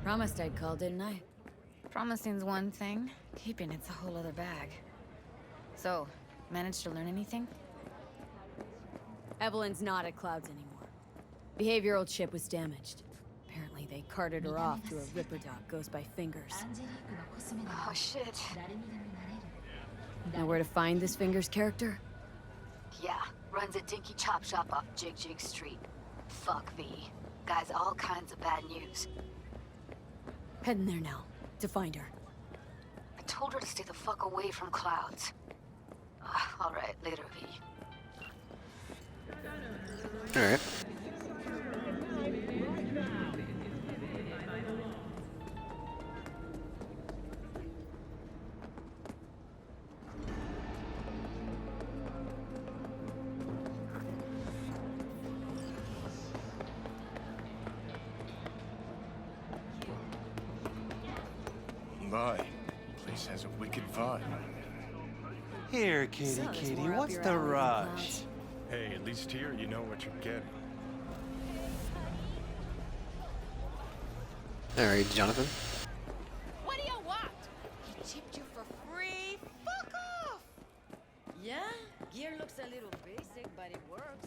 Promised I'd call, didn't I? Promising's one thing, keeping it's a whole other bag. So, managed to learn anything? Evelyn's not at Clouds anymore. Behavioral chip was damaged. Apparently they carted her off to a Ripper dock goes by Fingers. Oh, shit. Know where to find this Fingers character? Yeah, runs a dinky chop shop off Jig Jig Street. Fuck V. Guy's all kinds of bad news. Heading there now, to find her. I told her to stay the fuck away from Clouds. All right, later, V. All right. My place has a wicked vibe. Here, kitty, kitty, what's the rush? Hey, at least here you know what you're getting. All right, Jonathan. What do you want? He chipped you for free? Fuck off! Yeah, gear looks a little basic, but it works.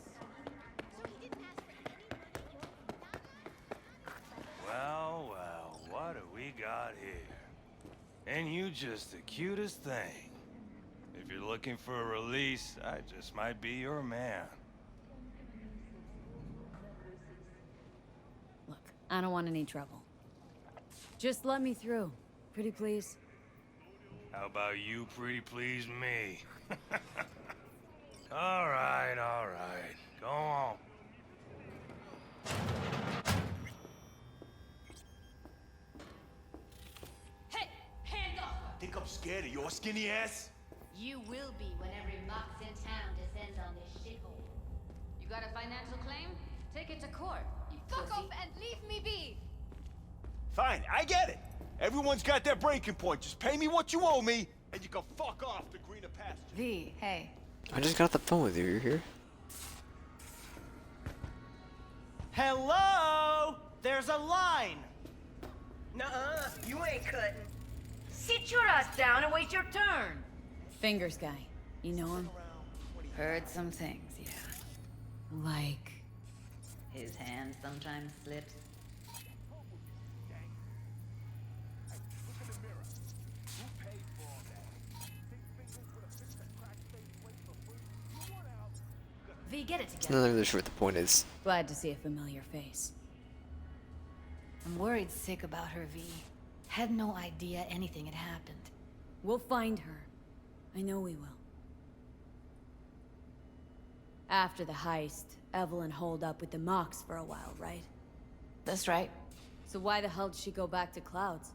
Well, well, what do we got here? And you just the cutest thing. If you're looking for a release, I just might be your man. Look, I don't want any trouble. Just let me through. Pretty please. How about you pretty please me? All right, go on. Hey, hand off! Think I'm scared of your skinny ass? You will be when every mox in town descends on this shithole. You got a financial claim? Take it to court, you Fuck pussy. off and leave me be! Fine, I get it. Everyone's got their breaking point. Just pay me what you owe me, and you can fuck off to greener pastures. V, hey. I just got off the phone with you. You're here. Hello? There's a line. Nuh-uh, you ain't cutting. Sit your ass down and wait your turn. Fingers guy. You know him? Heard some things, yeah. Like... His hand sometimes slips. V, get it It's together. not really sure what the point is. Glad to see a familiar face. I'm worried sick about her, V. Had no idea anything had happened. We'll find her. I know we will. After the heist, Evelyn holed up with the Mox for a while, right? That's right. So why the hell did she go back to Clouds?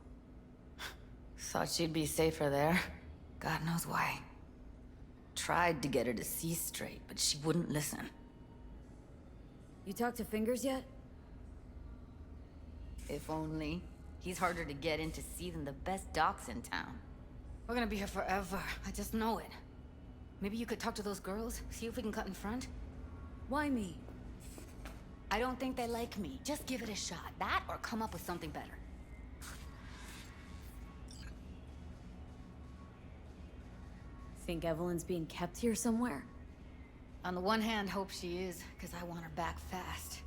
Thought she'd be safer there. God knows why. Tried to get her to see straight, but she wouldn't listen. You talked to Fingers yet? If only. He's harder to get in to see than the best docs in town. We're gonna be here forever. I just know it. Maybe you could talk to those girls, see if we can cut in front? Why me? I don't think they like me. Just give it a shot. That or come up with something better. Think Evelyn's being kept here somewhere? On the one hand, hope she is, because I want her back fast.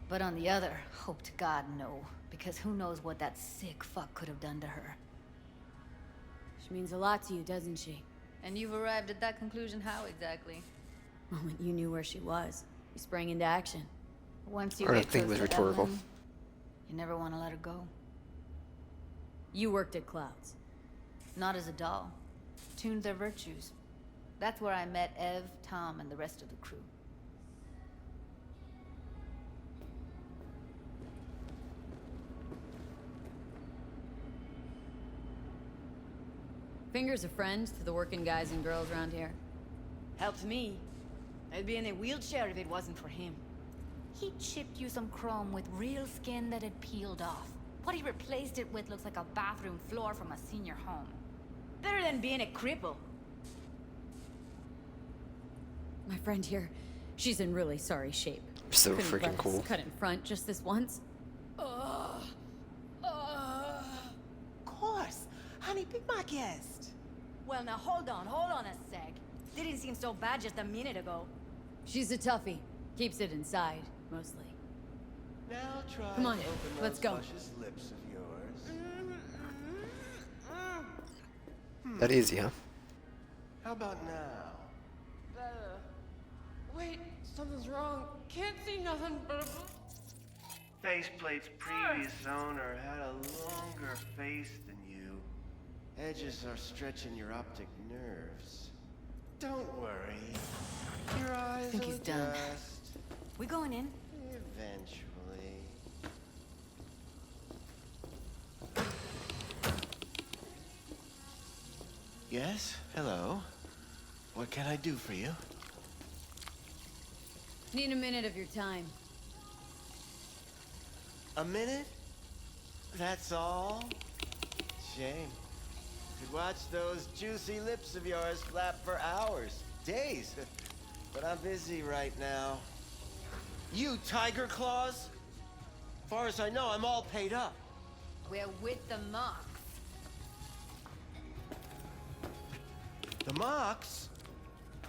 But on the other, hope to God no, because who knows what that sick fuck could have done to her. She means a lot to you, doesn't she? And you've arrived at that conclusion how exactly? The moment you knew where she was, you sprang into action. Once you I don't get think it close was to rhetorical. Evelyn, you never want to let her go. You worked at Clouds. Not as a doll. Tuned their virtues. That's where I met Ev, Tom, and the rest of the crew. Fingers a friend to the working guys and girls around here. Helped me. I'd be in a wheelchair if it wasn't for him. He chipped you some chrome with real skin that had peeled off. What he replaced it with looks like a bathroom floor from a senior home. Better than being a cripple. My friend here, she's in really sorry shape. So Couldn't freaking let us cool. cut in front just this once. Of course. Honey, be my guest. Well, now hold on a sec. Didn't seem so bad just a minute ago. She's a toughie. Keeps it inside, mostly. Now try Come on, to open let's those go. luscious lips of yours. That easy, huh? How about now? Wait, something's wrong. Can't see nothing but Faceplate's previous owner had a longer face than you. Edges are stretching your optic nerves. Don't worry. Your eyes Think will he's done. adjust We going in? eventually. Yes? Hello? What can I do for you? Need a minute of your time. A minute? That's all? Shame. Could watch those juicy lips of yours flap for hours, days. But I'm busy right now. You tiger claws? Far as I know, I'm all paid up. We're with the Mox. The Mox?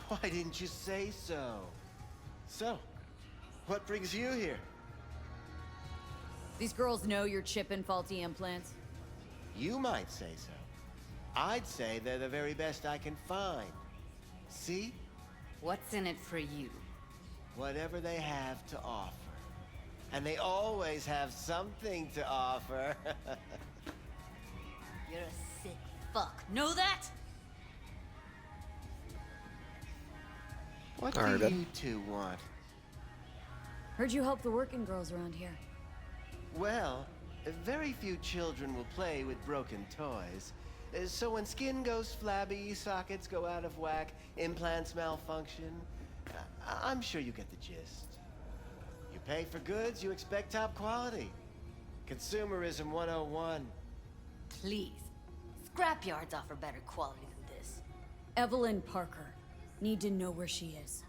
Why didn't you say so? So, what brings you here? These girls know you're chipping faulty implants. You might say so. I'd say they're the very best I can find. See? What's in it for you? Whatever they have to offer. And they always have something to offer. You're a sick fuck. Know that? What All right, do then. you two want? Heard you help the working girls around here. Well, very few children will play with broken toys. So when skin goes flabby, sockets go out of whack, implants malfunction, I'm sure you get the gist. You pay for goods, you expect top quality. Consumerism 101. Please. Scrapyards offer better quality than this. Evelyn Parker. Need to know where she is.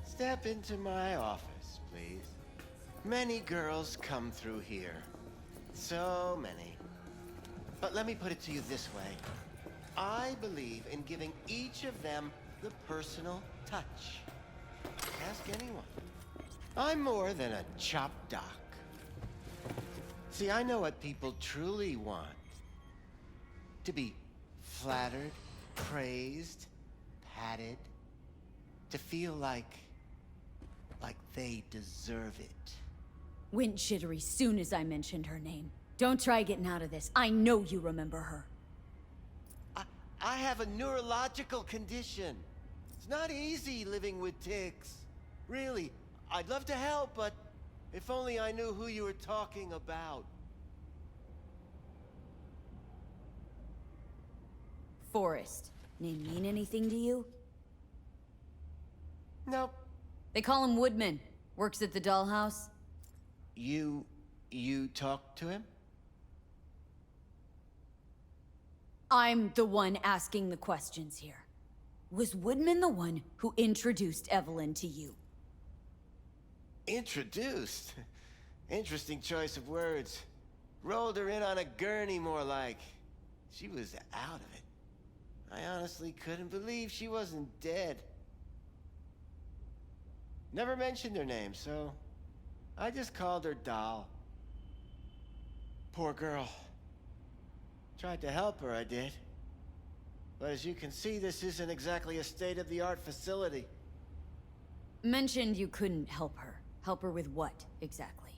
Step into my office, please. Many girls come through here. So many. But let me put it to you this way. I believe in giving each of them the personal touch. Ask anyone. I'm more than a chop doc. See, I know what people truly want. To be flattered, praised, patted. To feel like they deserve it. Went jittery soon as I mentioned her name. Don't try getting out of this. I know you remember her. I have a neurological condition. It's not easy living with tics. Really, I'd love to help, but if only I knew who you were talking about. Forrest. Name mean anything to you? Nope. They call him Woodman. Works at the dollhouse. You talked to him? I'm the one asking the questions here. Was Woodman the one who introduced Evelyn to you? Introduced? Interesting choice of words. Rolled her in on a gurney, more like. She was out of it. I honestly couldn't believe she wasn't dead. Never mentioned her name, so I just called her Doll. Poor girl. Tried to help her, I did. But as you can see, this isn't exactly a state-of-the-art facility. Mentioned you couldn't help her. Help her with what, exactly?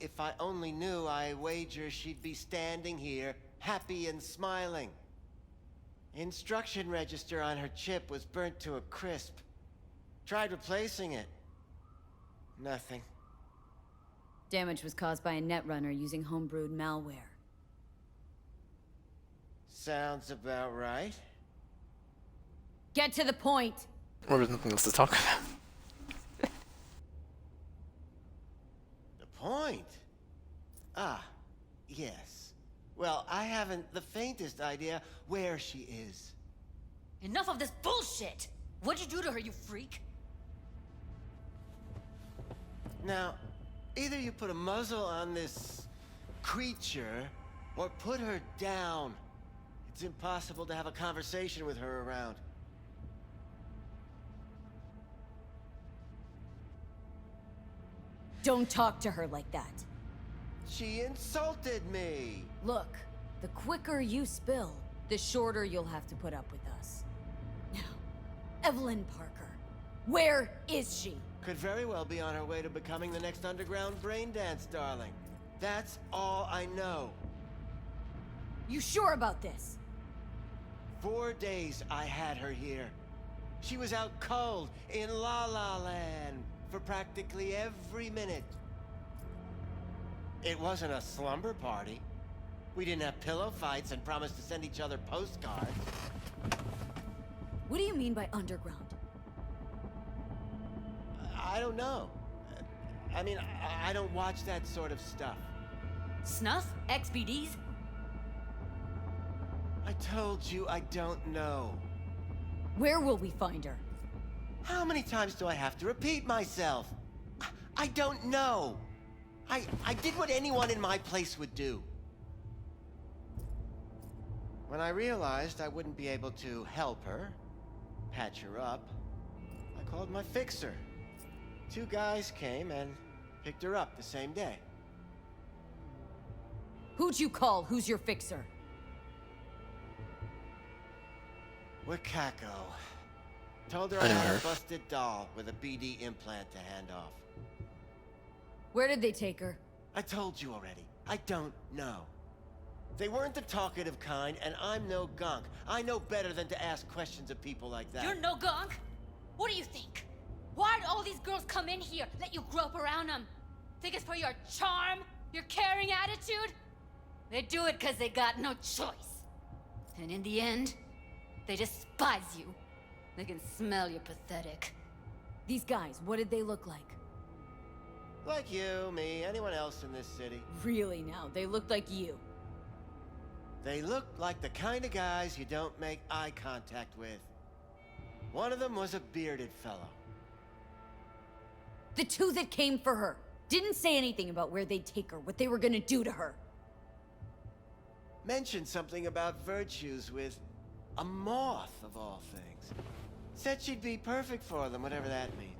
If I only knew, I wager she'd be standing here, happy and smiling. Instruction register on her chip was burnt to a crisp. Tried replacing it. Nothing. Damage was caused by a netrunner using homebrewed malware. Sounds about right. Get to the point! Or there's nothing else to talk about. The point? Ah, yes. Well, I haven't the faintest idea where she is. Enough of this bullshit! What'd you do to her, you freak? Now, either you put a muzzle on this creature, or put her down. It's impossible to have a conversation with her around. Don't talk to her like that. She insulted me! Look, the quicker you spill, the shorter you'll have to put up with us. Now, Evelyn Parker, where is she? Could very well be on her way to becoming the next underground braindance darling. That's all I know. You sure about this? 4 days I had her here. She was out cold in La La Land for practically every minute. It wasn't a slumber party. We didn't have pillow fights and promised to send each other postcards. What do you mean by underground? I don't know. I mean, I don't watch that sort of stuff. Snuff? XBDs? I told you I don't know. Where will we find her? How many times do I have to repeat myself? I don't know. I did what anyone in my place would do. When I realized I wouldn't be able to help her, patch her up, I called my fixer. 2 guys came and picked her up the same day. Who'd you call? Who's your fixer? Wakako. Told her I I know had her. a busted doll with a BD implant to hand off. Where did they take her? I told you already. I don't know. They weren't the talkative kind, and I'm no gunk. I know better than to ask questions of people like that. You're no gunk? What do you think? Why'd all these girls come in here, let you grope around them? Think it's for your charm? Your caring attitude? They do it because they got no choice. And in the end, they despise you. They can smell you're pathetic. These guys, what did they look like? Like you, me, anyone else in this city. Really now, they looked like you. They look like the kind of guys you don't make eye contact with. One of them was a bearded fellow. The 2 that came for her didn't say anything about where they'd take her, what they were gonna do to her. Mentioned something about virtues with a moth, of all things. Said she'd be perfect for them, whatever that means.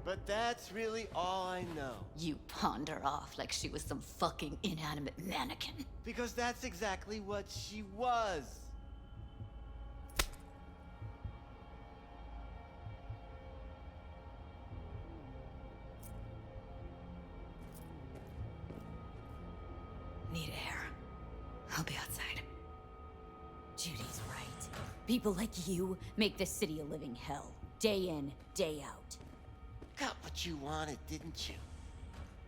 But that's really all I know. You pawned her off like she was some fucking inanimate mannequin. Because that's exactly what she was. Need air. I'll be outside. Judy's right. People like you make this city a living hell. Day in, day out. Got what you wanted, didn't you?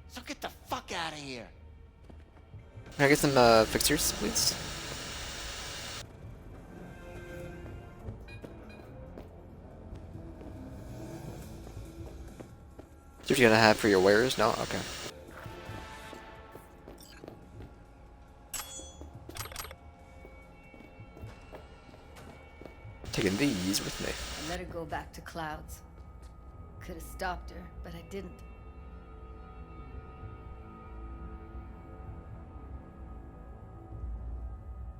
So get the fuck out of here. Can I get some fixtures, please? So what you gonna have for your wares? No? Okay. Taking these with me. I let her go back to Clouds. Could have stopped her, but I didn't.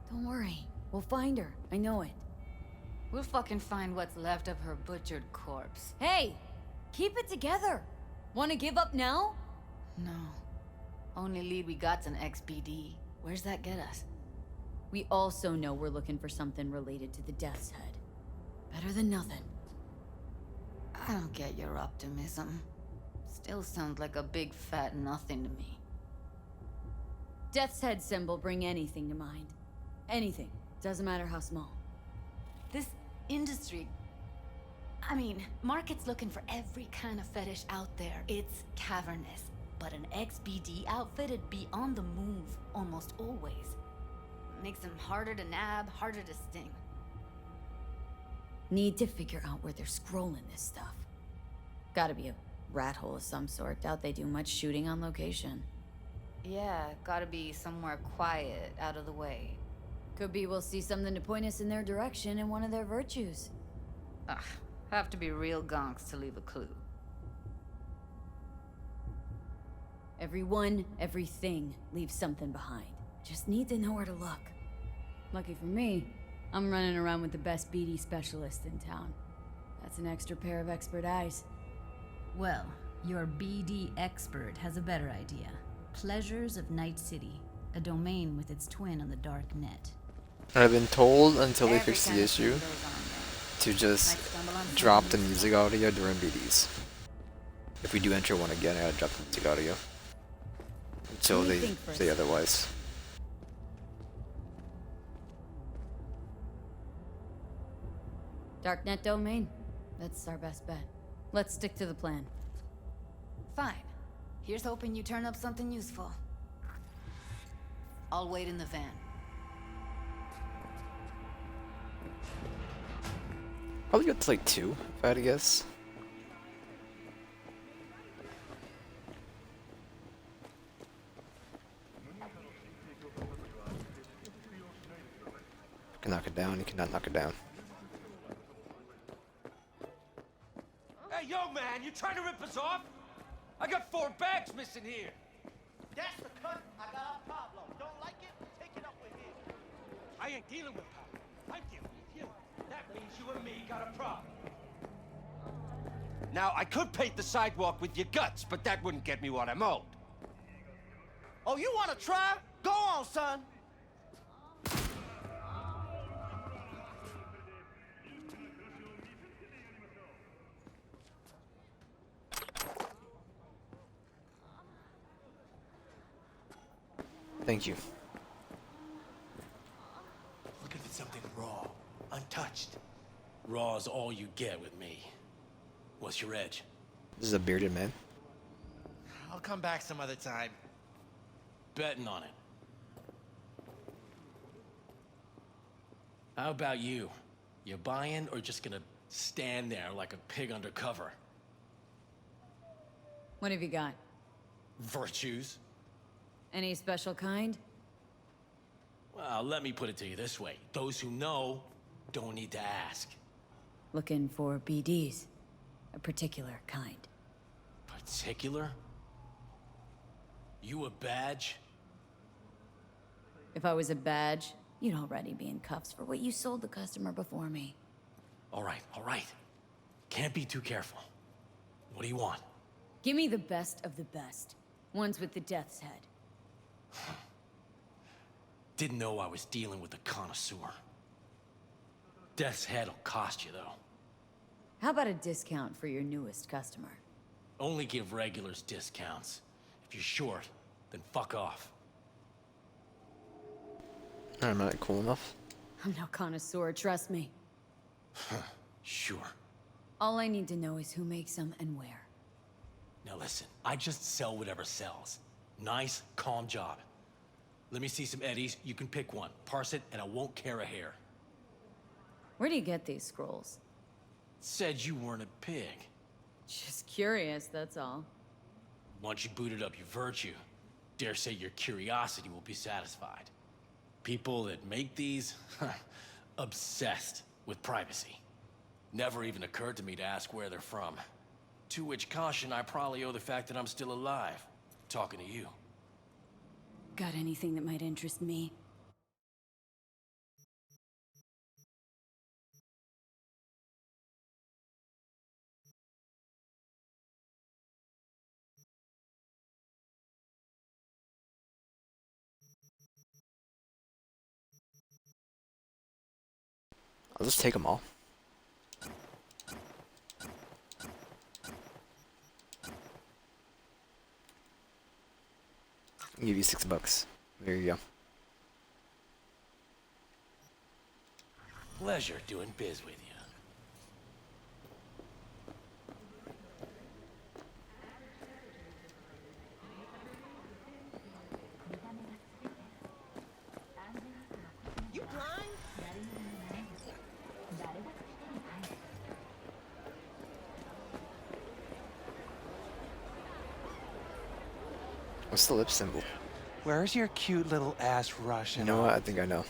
Don't worry. We'll find her. I know it. We'll fucking find what's left of her butchered corpse. Hey! Keep it together! Wanna give up now? No. Only lead we got's an XBD. Where's that get us? We also know we're looking for something related to the Death's Head. Better than nothing. I don't get your optimism. Still sounds like a big fat nothing to me. Death's Head symbol bring anything to mind. Anything. Doesn't matter how small. This industry... I mean, market's looking for every kind of fetish out there. It's cavernous. But an XBD outfit'd be on the move, almost always. Makes them harder to nab, harder to sting. Need to figure out where they're scrolling this stuff. Gotta be a rat hole of some sort. Doubt they do much shooting on location. Yeah, gotta be somewhere quiet, out of the way. Could be we'll see something to point us in their direction in one of their virtues. Ugh, have to be real gonks to leave a clue. Everyone, everything leaves something behind. Just need to know where to look. Lucky for me, I'm running around with the best BD specialist in town. That's an extra pair of expert eyes. Well, your BD expert has a better idea. Pleasures of Night City, a domain with its twin on the dark net. I've been told until they fix the issue to just drop the music audio during BDs. If we do enter one again, I gotta drop the music audio until they say otherwise. Darknet domain. That's our best bet. Let's stick to the plan. Fine. Here's hoping you turn up something useful. I'll wait in the van. Probably got to like 2, if I had to guess. You can knock it down, you cannot knock it down. Hey, yo, man, you trying to rip us off? I got 4 bags missing here. That's the cut I got off Pablo. Don't like it? Take it up with him. I ain't dealing with Pablo. I'm dealing with you. That means you and me got a problem. Now, I could paint the sidewalk with your guts, but that wouldn't get me what I'm owed. Oh, you want to try? Go on, son. Thank you. Looking for something raw, untouched. Raw's all you get with me. What's your edge? This is a bearded man. I'll come back some other time. Betting on it. How about you? You buying or just gonna stand there like a pig under cover? What have you got? Virtues? Any special kind? Well, let me put it to you this way. Those who know don't need to ask. Looking for BDs. A particular kind. Particular? You a badge? If I was a badge, you'd already be in cuffs for what you sold the customer before me. All right. Can't be too careful. What do you want? Give me the best of the best. Ones with the Death's Head. Didn't know I was dealing with a connoisseur. Death's Head'll cost you, though. How about a discount for your newest customer? Only give regulars discounts. If you're short, then fuck off. I'm not cool enough. I'm no connoisseur, trust me. Sure. All I need to know is who makes them and where. Now listen, I just sell whatever sells. Nice, calm job. Let me see some eddies, you can pick one. Parse it, and I won't care a hair. Where do you get these scrolls? Said you weren't a pig. Just curious, that's all. Once you booted up your virtue, dare say your curiosity will be satisfied. People that make these, obsessed with privacy. Never even occurred to me to ask where they're from. To which caution I probably owe the fact that I'm still alive, talking to you. Got anything that might interest me? I'll just take them all. I'll give you $6. There you go. Pleasure doing biz with you. You blind? What's the lip symbol? Where's your cute little ass Russian? You know what? I think I know.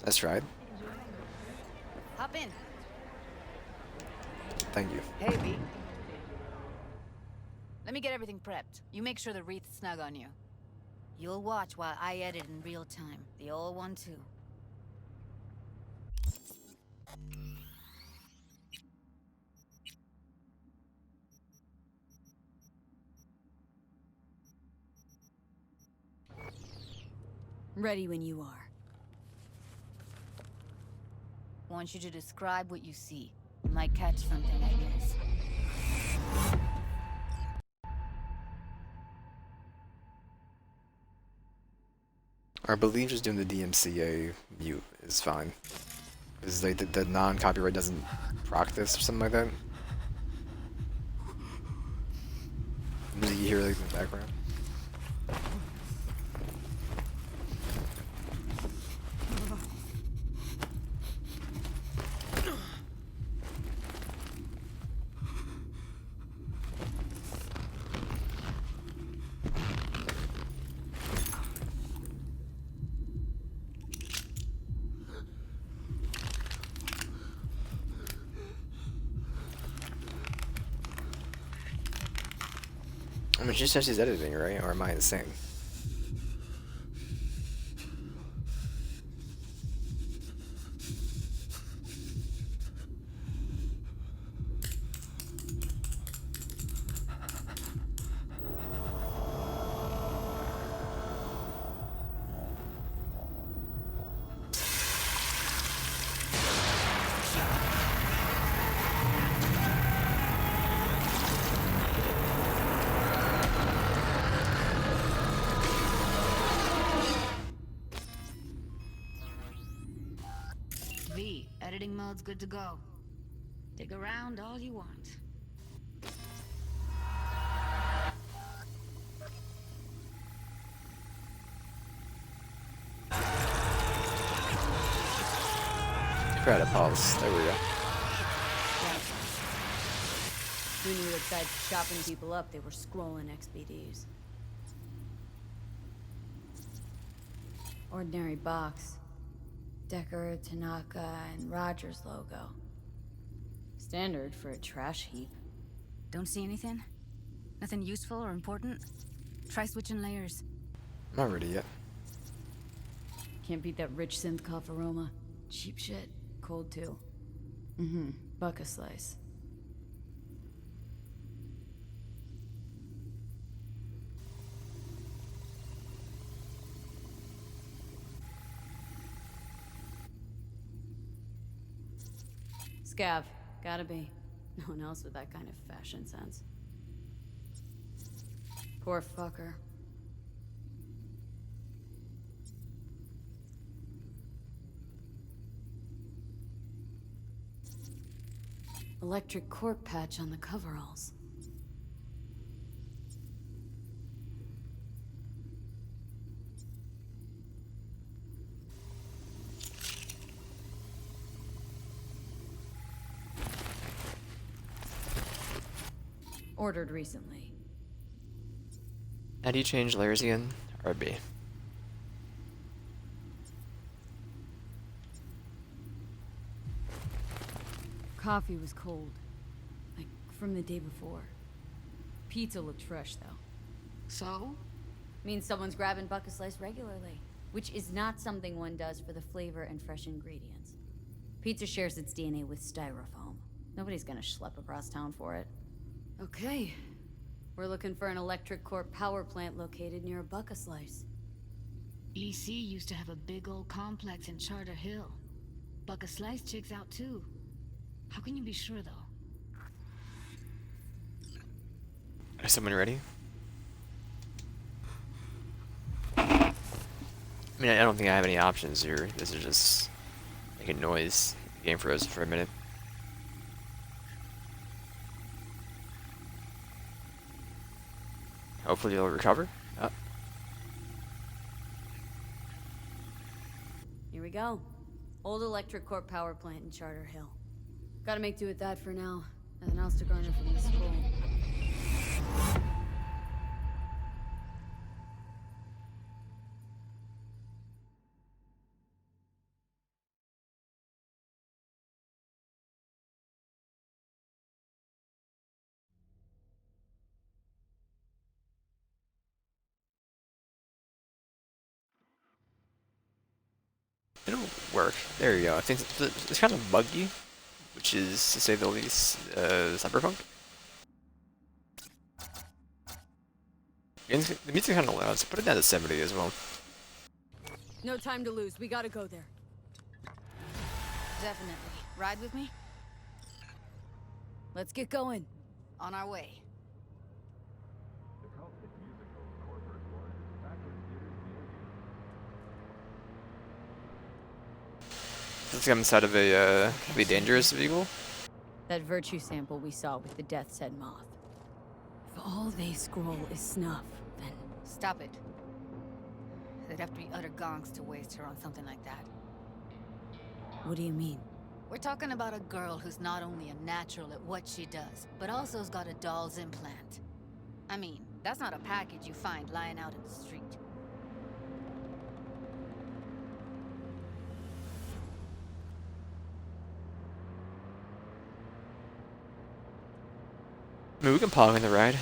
That's right. Hop in. Thank you. Hey, V. Let me get everything prepped. You make sure the wreath's snug on you. You'll watch while I edit in real time. The old one, too. Ready when you are. Want you to describe what you see. Might catch something, I guess. I believe just doing the DMCA mute is fine. Because like the non-copyright doesn't proc this or something like that. Music you hear like in the background. I mean, she says she's editing, right? Or am I insane? V, editing mode's good to go. Dig around all you want. Try to pause. There we go. Who knew that besides chopping people up, they were scrolling XBDs? Ordinary box. Decker, Tanaka, and Rogers logo. Standard for a trash heap. Don't see anything? Nothing useful or important? Try switching layers. Not ready yet. Can't beat that rich synth cough aroma. Cheap shit. Cold too. Buck a slice. Scav. Gotta be. No one else with that kind of fashion sense. Poor fucker. Electric corp patch on the coveralls. Ordered recently. How do you change layers again? RB. Coffee was cold. Like, from the day before. Pizza looked fresh, though. So? Means someone's grabbing bucket slice regularly. Which is not something one does for the flavor and fresh ingredients. Pizza shares its DNA with styrofoam. Nobody's gonna schlep across town for it. Okay. We're looking for an electric core power plant located near a bucket slice. EC used to have a big old complex in Charter Hill. Bucket Slice checks out too. How can you be sure though? Is someone ready? I mean, I don't think I have any options here. This is just making noise. The game froze for a minute. Hopefully you'll recover. Oh. Here we go. Old electric core power plant in Charter Hill. Gotta make do with that for now. Nothing else to garner from this school. It'll work. There you go. I think it's kind of buggy, which is, to say the least, Cyberpunk. And the music's kind of loud, so put it down to 70 as well. No time to lose. We gotta go there. Definitely. Ride with me? Let's get going. On our way. Let's come inside of a really dangerous vehicle. That virtue sample we saw with the Death's Head moth. If all they scroll is snuff, then... Stop it. They'd have to be utter gonks to waste her on something like that. What do you mean? We're talking about a girl who's not only a natural at what she does, but also has got a doll's implant. I mean, that's not a package you find lying out in the street. I mean, we can pog in the ride.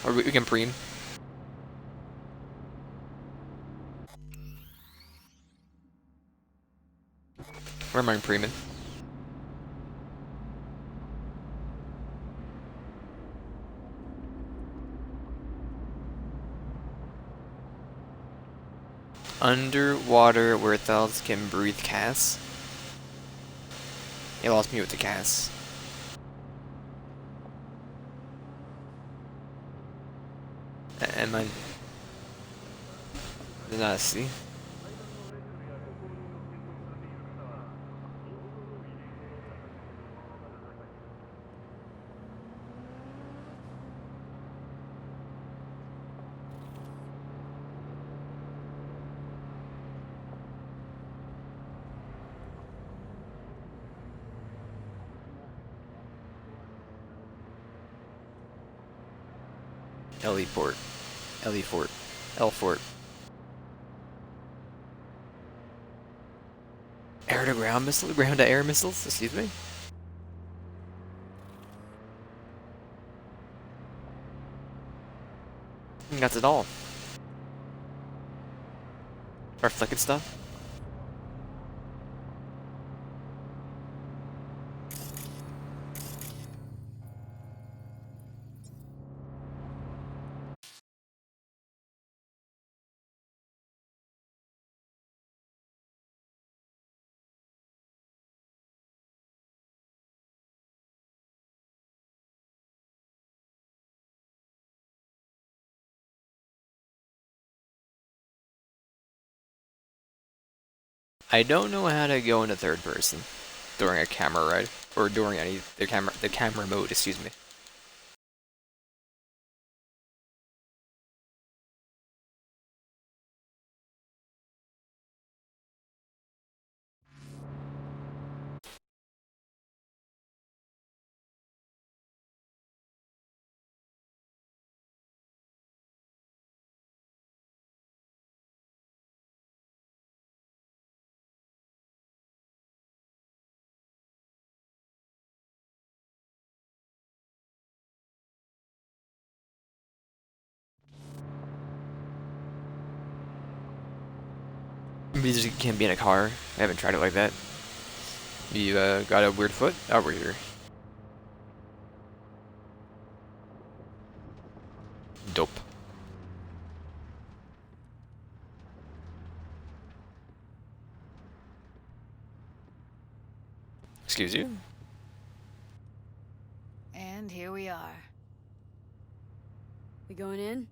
Or we can preem. Where am I preeming? Underwater where thoughts can breathe Cass. He lost me with the Cass. And mine. Did not see. LE port. LE fort. L fort. Air to ground missile? Ground to air missiles? Excuse me? I think that's it all. Our flicking stuff. I don't know how to go into third person during a camera ride, or during the camera mode, excuse me. Maybe you can't be in a car. I haven't tried it like that. You got a weird foot? Over here. Dope. Excuse you? And here we are. We going in?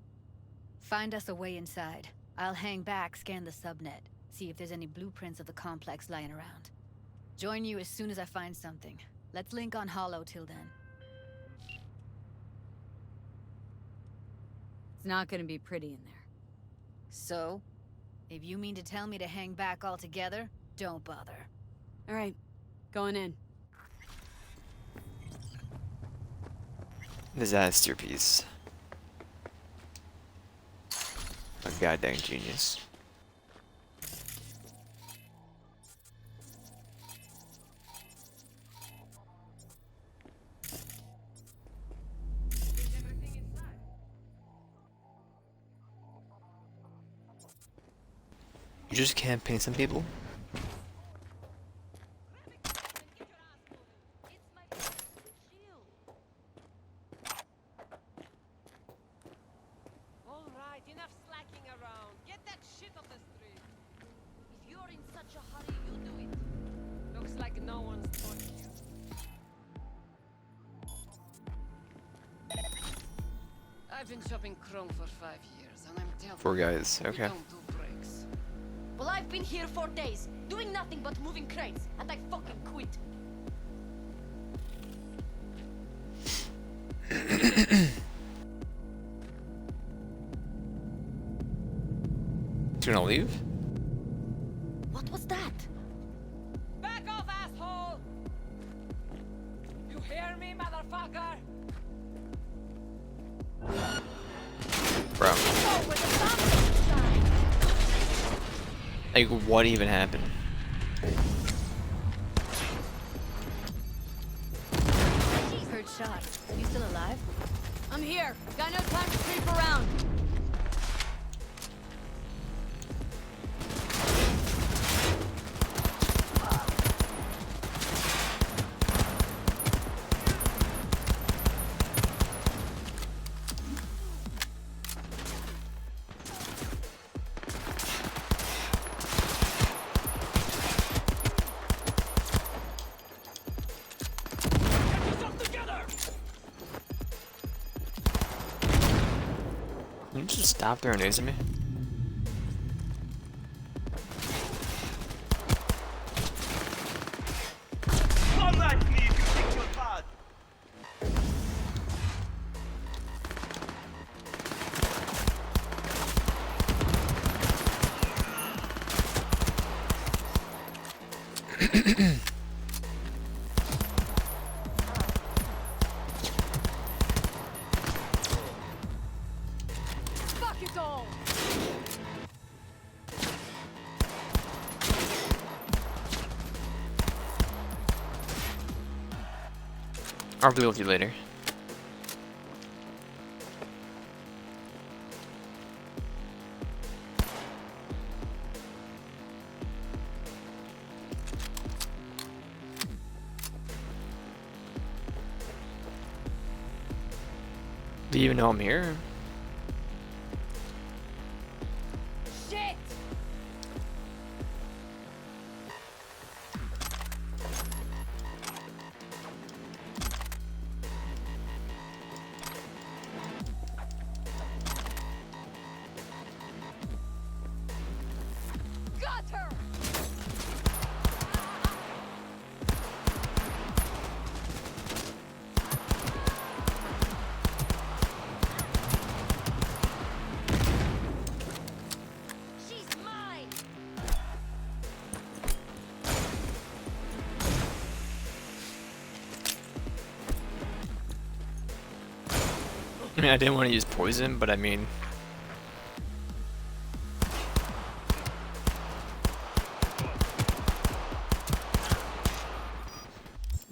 Find us a way inside. I'll hang back, scan the subnet, see if there's any blueprints of the complex lying around. Join you as soon as I find something. Let's link on Hollow till then. It's not gonna be pretty in there. So? If you mean to tell me to hang back altogether, don't bother. Alright, going in. Disaster piece. A goddamn genius. You just can't paint some people? Alright, enough slacking around. Get that shit off the street. If you're in such a hurry, you do it. Looks like no one's talking you. I've been shopping Chrome for 5 years, and I'm telling 4 guys, you, we okay. don't do breaks. Well, I've been here 4 days, doing nothing but moving crates, and I fucking quit. You gonna leave? What was that? Back off, asshole! You hear me, motherfucker? Bro. Like, what even happened? Heard shots. You still alive? I'm here. Got no time to creep around. Can you just stop throwing nades at me? Come at me if you think you're bad! Fuck it all! I'll deal with you later. Do you even know I'm here? Shit! Got her! She's mine! I mean, I didn't want to use poison, but I mean...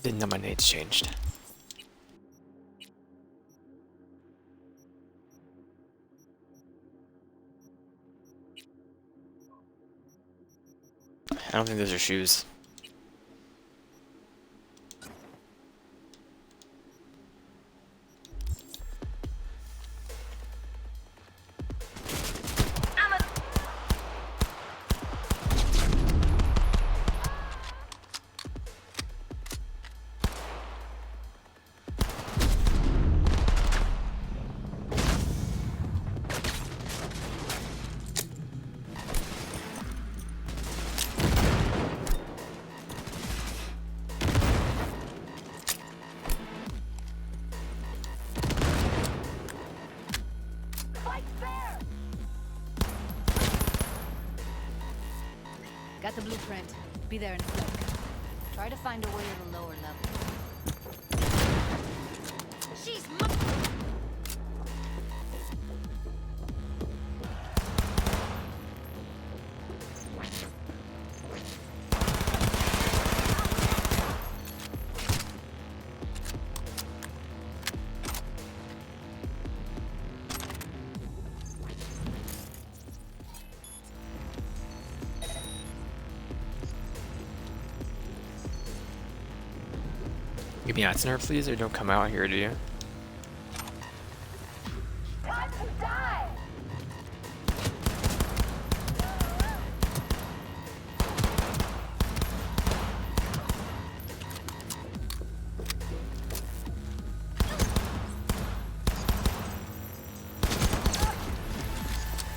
Didn't know my nades changed. I don't think those are shoes. Got the blueprint. Be there in a sec. Try to find a way to the lower level. She's Give me answer, please, or don't come out here, do you?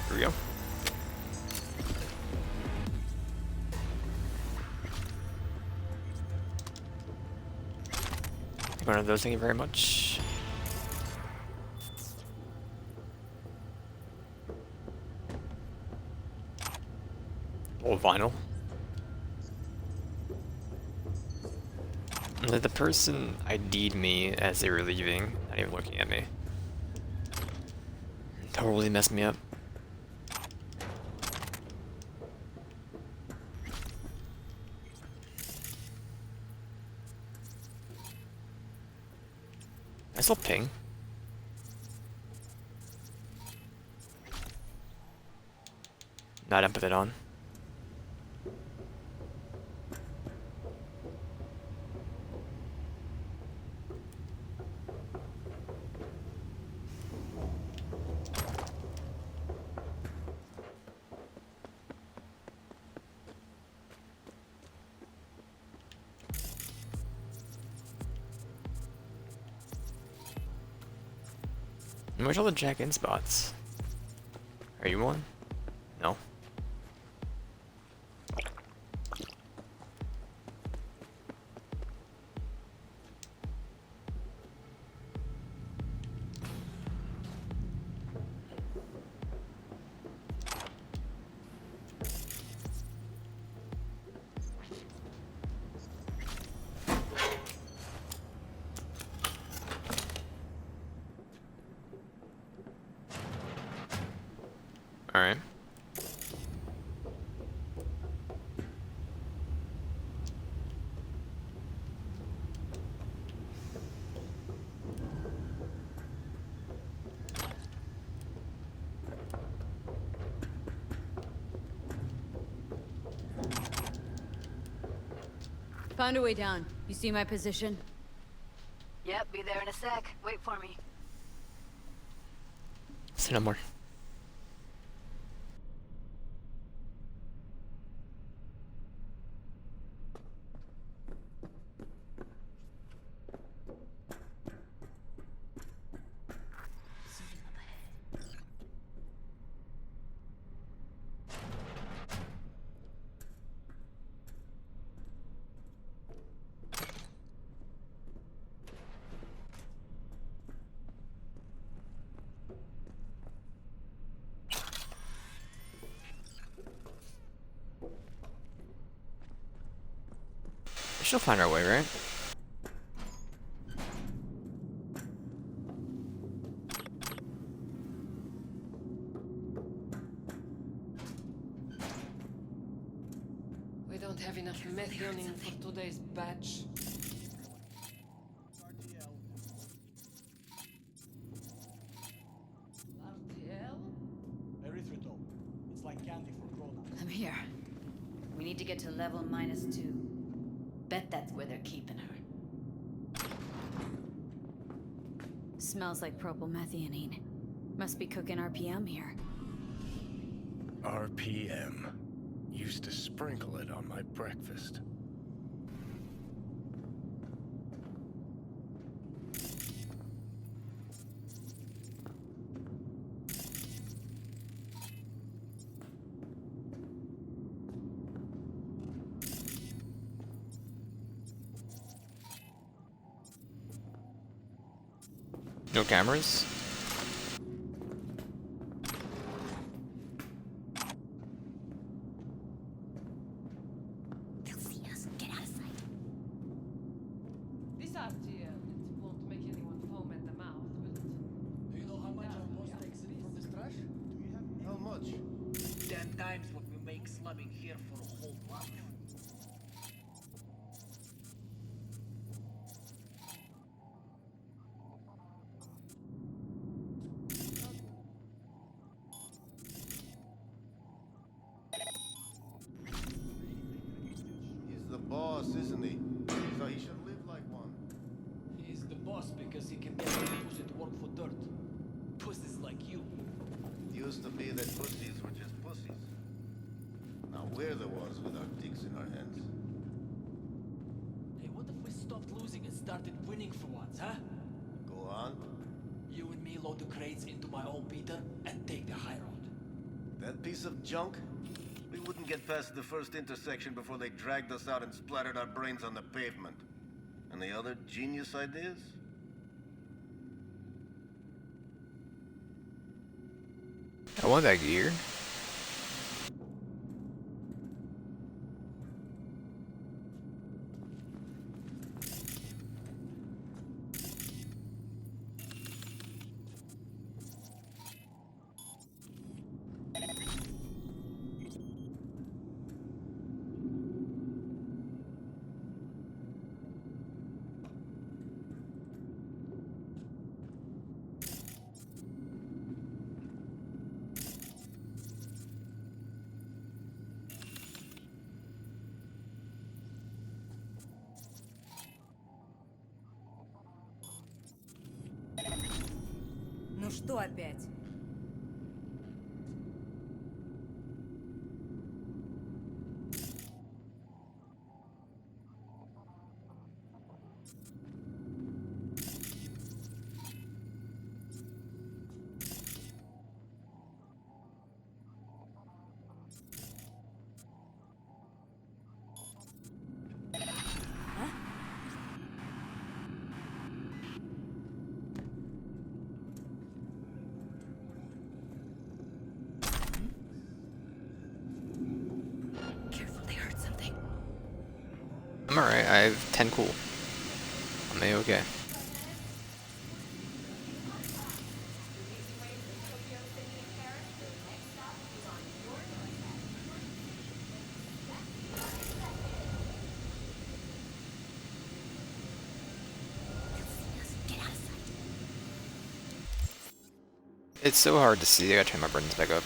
Here we go. One of those, thank you very much. Old vinyl. The person ID'd me as they were leaving, not even looking at me. Totally messed me up. Nice little ping. Not done with it on. Where's all the jack-in spots? Are you one? No. Alright. Found a way down. You see my position? Yep, be there in a sec. Wait for me. Say no more. She'll find our way, right? We don't have enough methionine for today's batch. Erythritol. It's like candy for grown-ups. I'm here. We need to get to level -2. Bet that's where they're keeping her. Smells like propylmethionine. Must be cooking RPM here. RPM. Used to sprinkle it on my breakfast. No cameras? They'll see us. Get out of sight. This idea, it won't make anyone foam at the mouth, will it? Do you know how much our boss takes in from this trash? Do you have how much? 10 times what we make slumming here for a whole month. He's the boss, isn't he? So he should live like one. He's the boss because he can get pussy to work for dirt. Pussies like you. It used to be that pussies were just pussies. Now we're the ones with our dicks in our hands. Hey, what if we stopped losing and started winning for once, huh? Go on. You and me load the crates into my old beater and take the high road. That piece of junk? We wouldn't get past the first intersection before they dragged us out and splattered our brains on the pavement. And the other genius ideas? I want that gear. Ну что опять? I'm alright, I have 10 cool. I'm A-okay. It's so hard to see, I gotta turn my brightness back up.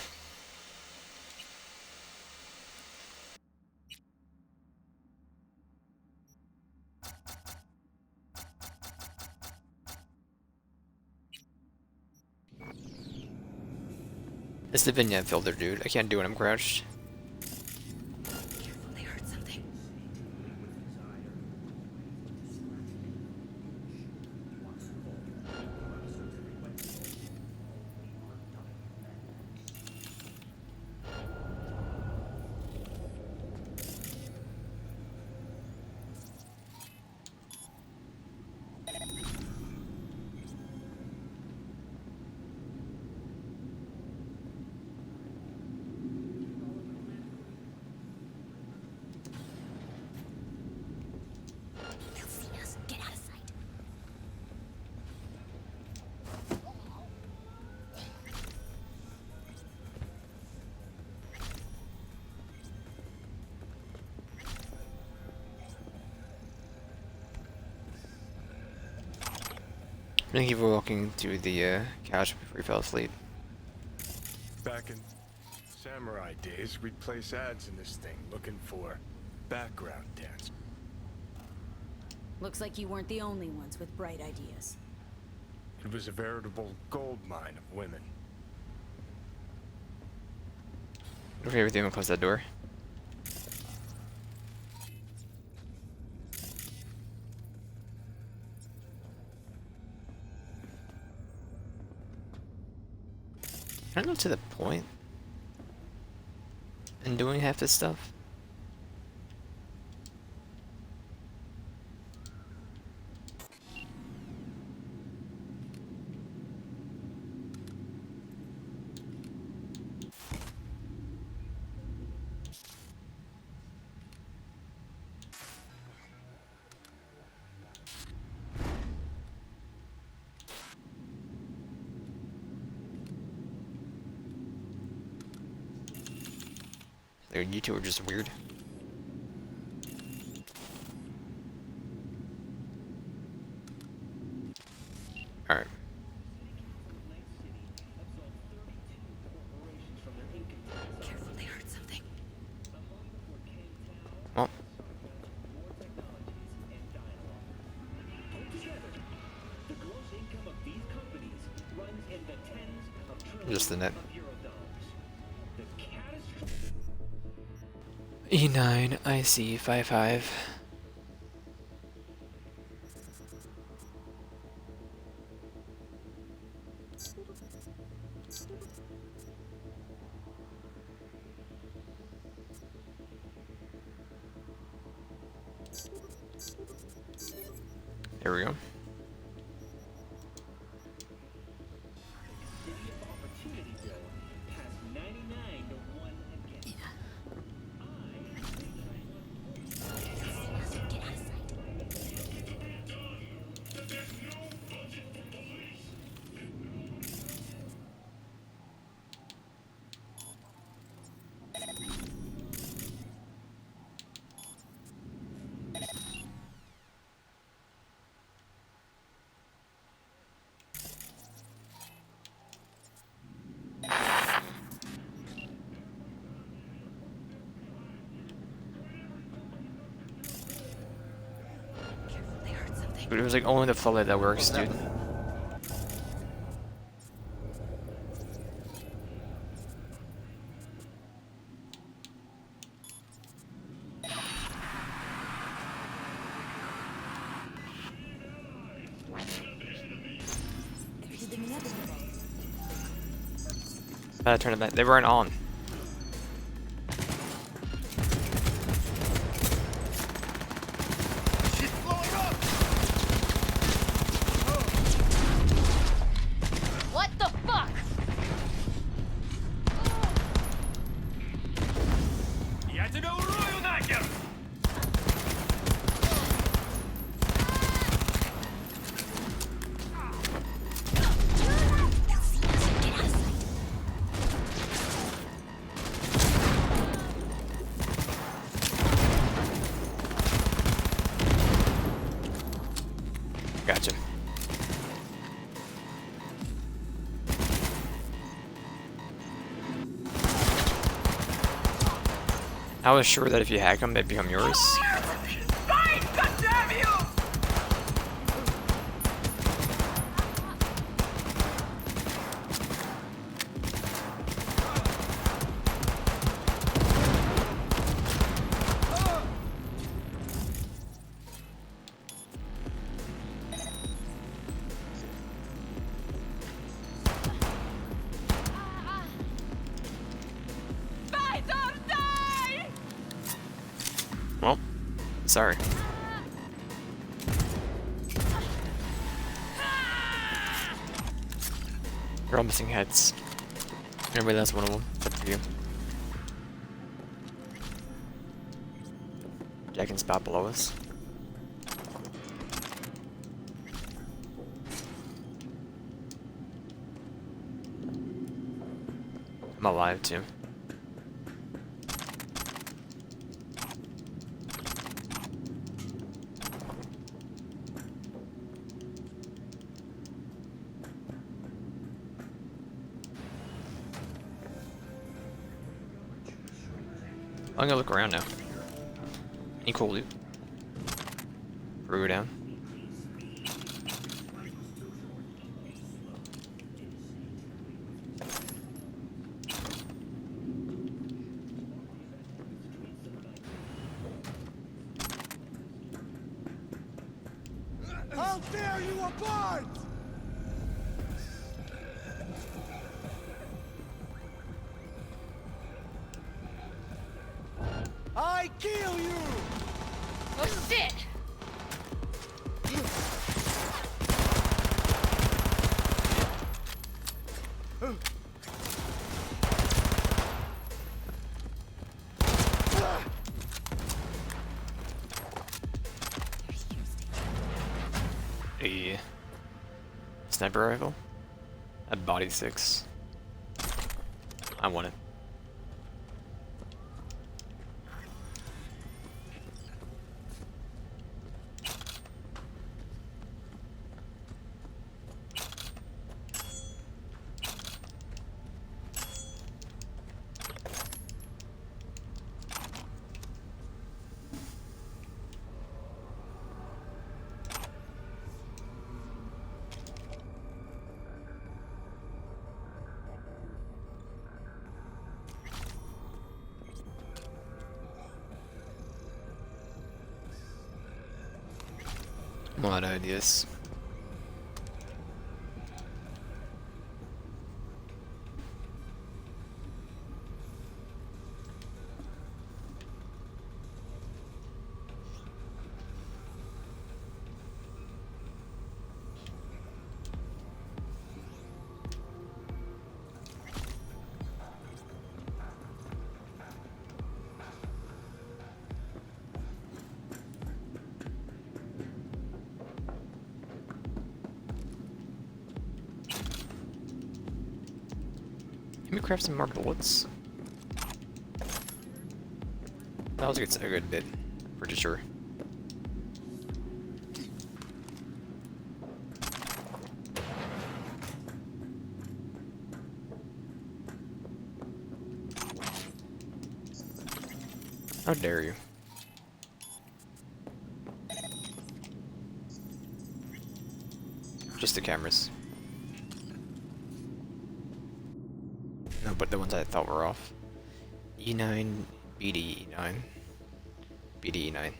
It's the vignette filter, dude. I can't do it, I'm crouched. Careful, they heard something. They'll see us. Get out of sight. Thank you for walking to the couch before you fell asleep. Back in samurai days, we'd place ads in this thing looking for background dance. Looks like you weren't the only ones with bright ideas. It was a veritable gold mine of women. Okay, with you, close that door. I don't know to the point in doing half this stuff. You two are just weird. Alright. Careful, they heard something. Well. Just the net. E9 IC 55. There we go. But it was like only the floodlight that works, dude. I turned it back. They weren't on. What the fuck? Я тебя урою нахер! Gotcha. I was sure that if you hack them, they'd become yours. Fight! Goddamn you! Fight or die! Well, sorry. You're all missing heads. Anyway, that's one of them. It's up to you. Jack can spot below us. I'm alive too. I'm gonna look around now. Any cool loot? Before we go down. How dare you abort! I kill you! Oh shit! A sniper rifle? A body 6. I want it. A lot of ideas. Let me craft some more bullets. That was a good bit, pretty sure. How dare you? Just the cameras. No, but the ones I thought were off. E9, BDE9. BDE9.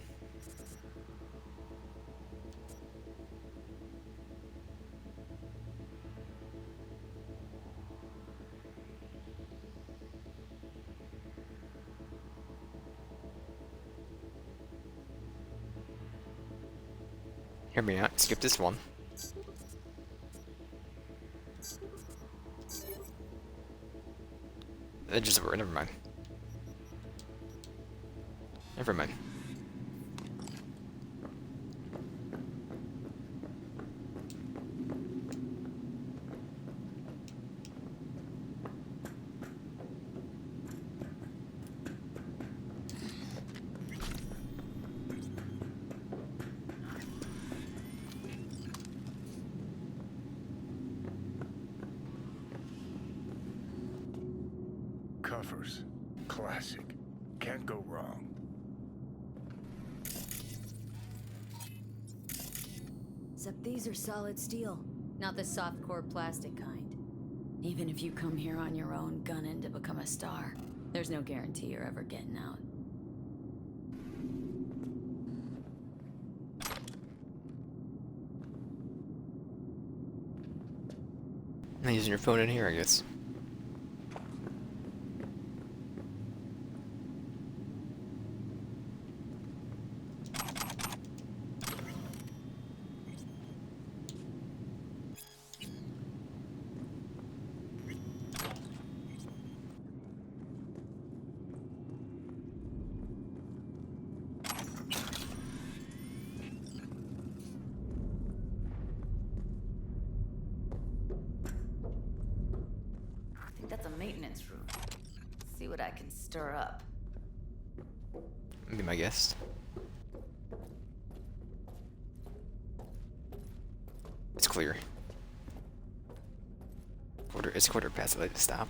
Hear me out. Skip this one. It just worked. Never mind. Never mind. Coffers. Classic. Can't go wrong. Except these are solid steel, not the soft core plastic kind. Even if you come here on your own, gunning to become a star, there's no guarantee you're ever getting out. Not using your phone in here, I guess. I think that's a maintenance room. See what I can stir up. Be my guest. It's clear. It's quarter past. Let it stop.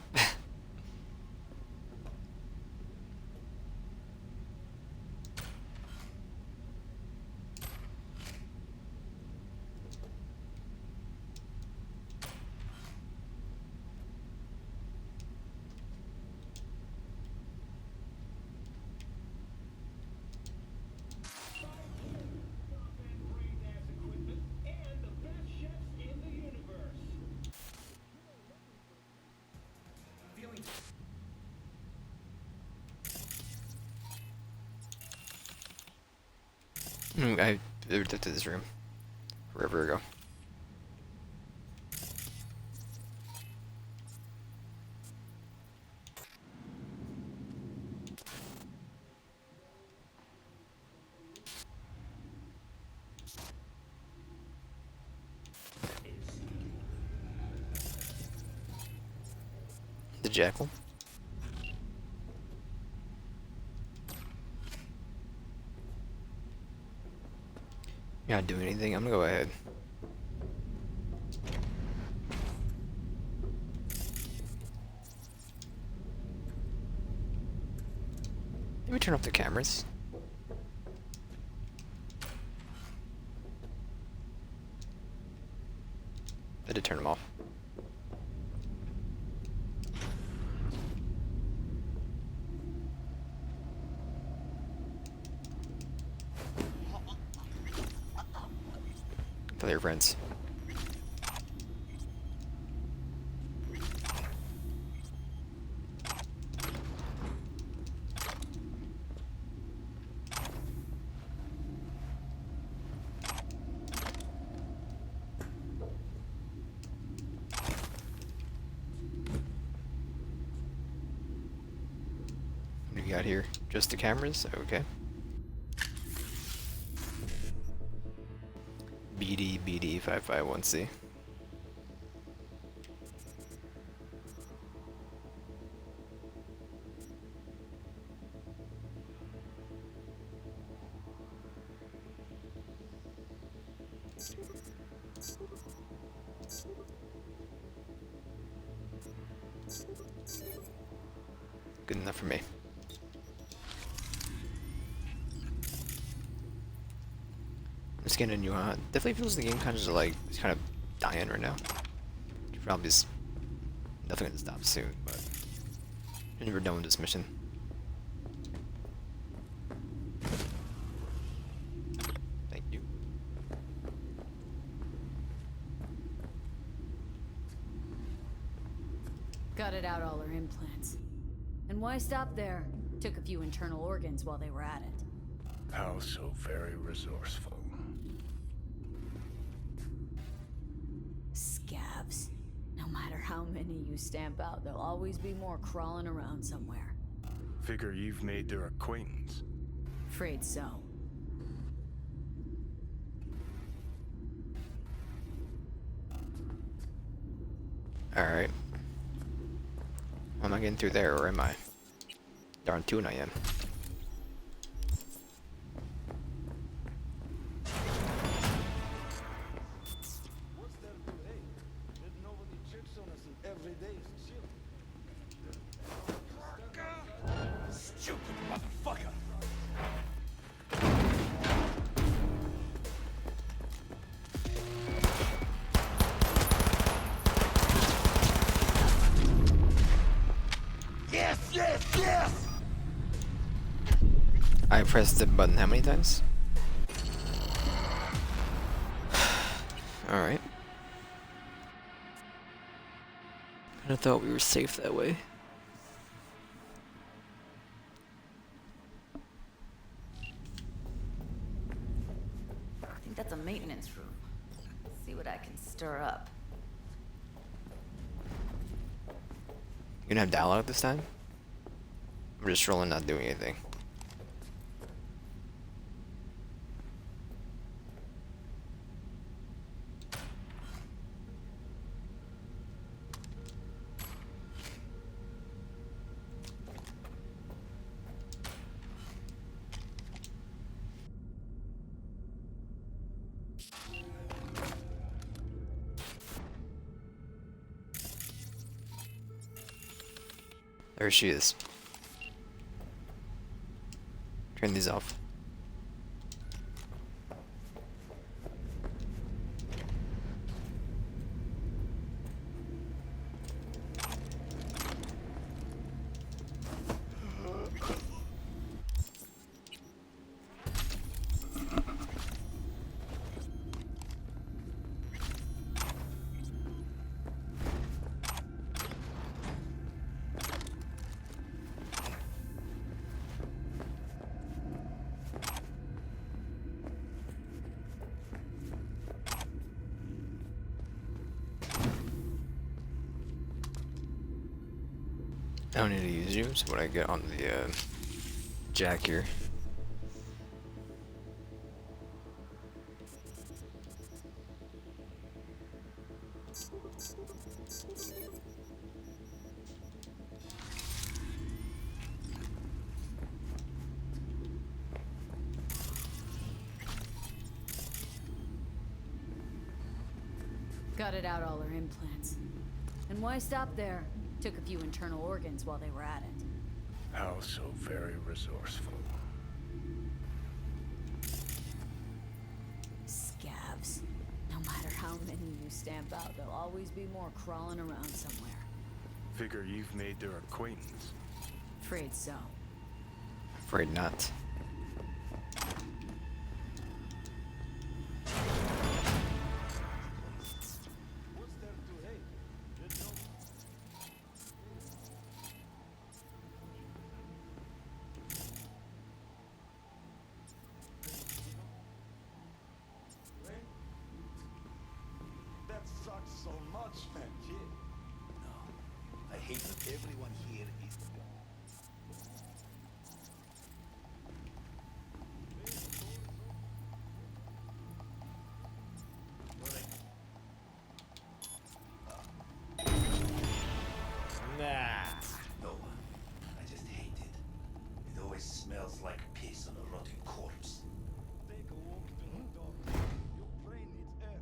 I looked to this room forever ago. The jackal. You're not doing anything. I'm gonna go ahead. Maybe turn off the cameras. I did turn them off. Tell your friends. What do we got here? Just the cameras? Okay. BD 551C. Good enough for me. Just getting a new definitely feels the game kind of like it's kind of dying right now. Probably is nothing gonna stop soon, but I'm never done with this mission. Thank you. Gutted out all her implants. And why stop there? Took a few internal organs while they were at it. How so very resourceful. Scabs. No matter how many you stamp out, there'll always be more crawling around somewhere. Figure you've made their acquaintance. Afraid so. Alright. Am I getting through there, or am I? Darn tune I am. Stupid motherfucker! Yes, yes, yes! I pressed the button how many times? Alright. I thought we were safe that way. I think that's a maintenance room. Let's see what I can stir up. You gonna have dialogue this time? I'm just rolling, not doing anything. There she is. Turn these off. I don't need to use you, so what I get on the jack here. Gutted out all her implants. And why stop there? Took a few internal organs while they were at it. How so very resourceful. Scavs. No matter how many you stamp out, there'll always be more crawling around somewhere. Figure you've made their acquaintance. Afraid so. Afraid not. That sucks so much, man, kid. No, I hate that everyone here is. Nah. No, I just hate it. It always smells like piss on a rotting corpse. Take a walk to the dog. Your brain needs air.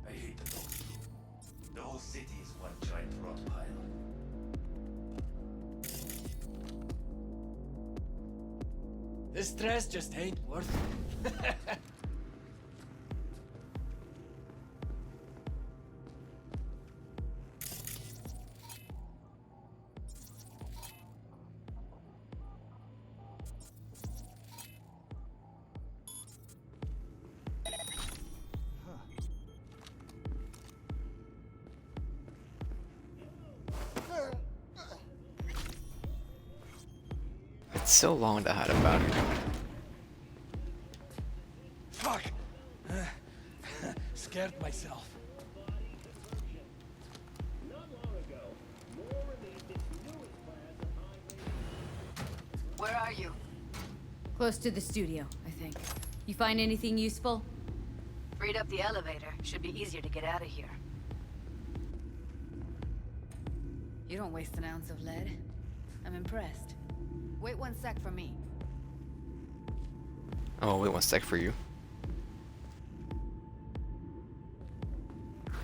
I hate the dogs too. The whole city is one giant rot pile. This stress just ain't worth it. It's so long to hide about it. Fuck! Scared myself. Where are you? Close to the studio, I think. You find anything useful? Freed up the elevator. Should be easier to get out of here. You don't waste an ounce of lead. I'm impressed. Wait 1 sec for me. Oh, wait 1 sec for you.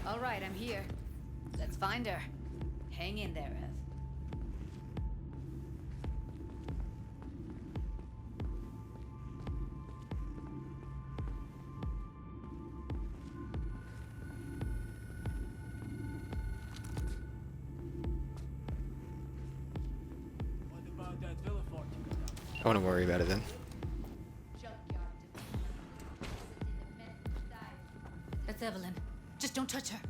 All right, I'm here. Let's find her. Hang in there, Ev. What about that villa fort you were down? I wouldn't worry about it then. That's Evelyn. Just don't touch her.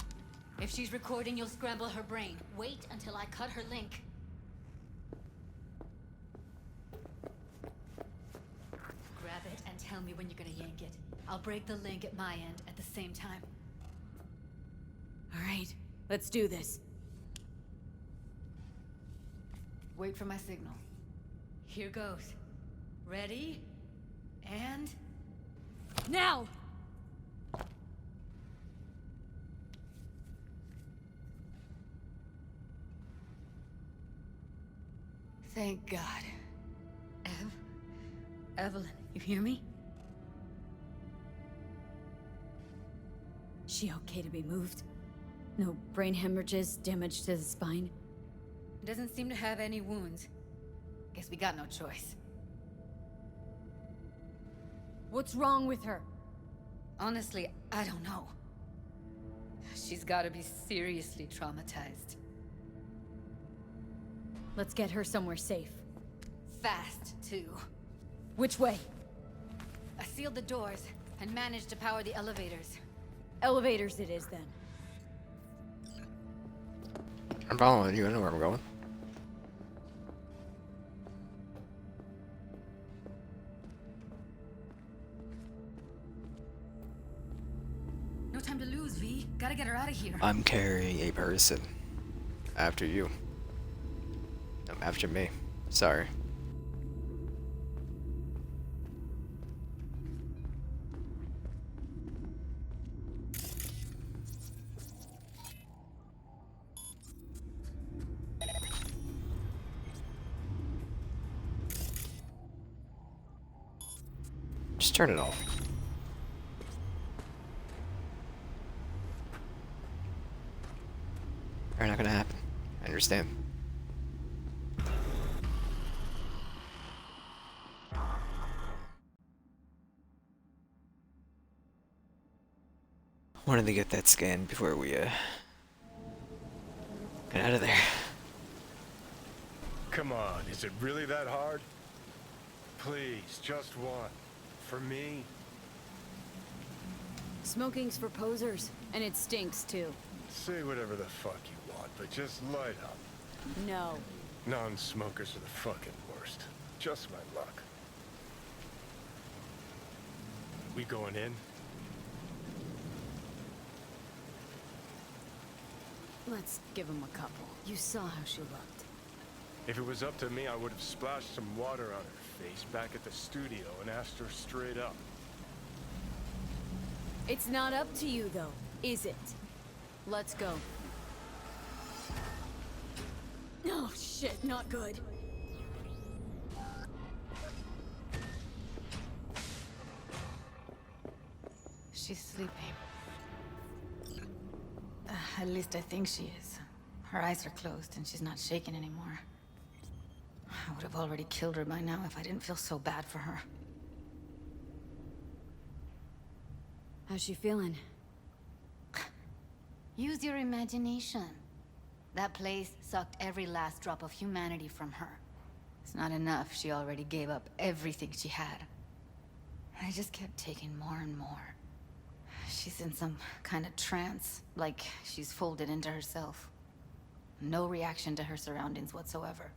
If she's recording, you'll scramble her brain. Wait until I cut her link. Grab it and tell me when you're gonna yank it. I'll break the link at my end at the same time. All right, let's do this. Wait for my signal. Here goes. Ready? And... Now! Thank God. Evelyn, you hear me? She okay to be moved? No brain hemorrhages, damage to the spine? Doesn't seem to have any wounds. Guess we got no choice. What's wrong with her? Honestly, I don't know. She's gotta be seriously traumatized. Let's get her somewhere safe. Fast, too. Which way? I sealed the doors and managed to power the elevators. Elevators it is, then. I'm following you. I know where I'm going. No time to lose, V. Gotta get her out of here. I'm carrying a person. After you. I'm after me. Sorry. Just turn it off. They're not gonna happen. I understand. Wanted to get that scan before we get out of there. Come on, is it really that hard? Please, just one. For me? Smoking's for posers, and it stinks too. Say whatever the fuck you want, but just light up. No. Non-smokers are the fucking worst. Just my luck. We going in? Let's give him a couple. You saw how she looked. If it was up to me, I would have splashed some water on her face back at the studio and asked her straight up. It's not up to you, though, is it? Let's go. Oh, shit, not good. She's sleeping. At least I think she is. Her eyes are closed and she's not shaking anymore. I would have already killed her by now if I didn't feel so bad for her. How's she feeling? Use your imagination. That place sucked every last drop of humanity from her. It's not enough. She already gave up everything she had. I just kept taking more and more. She's in some kind of trance, like she's folded into herself. No reaction to her surroundings whatsoever.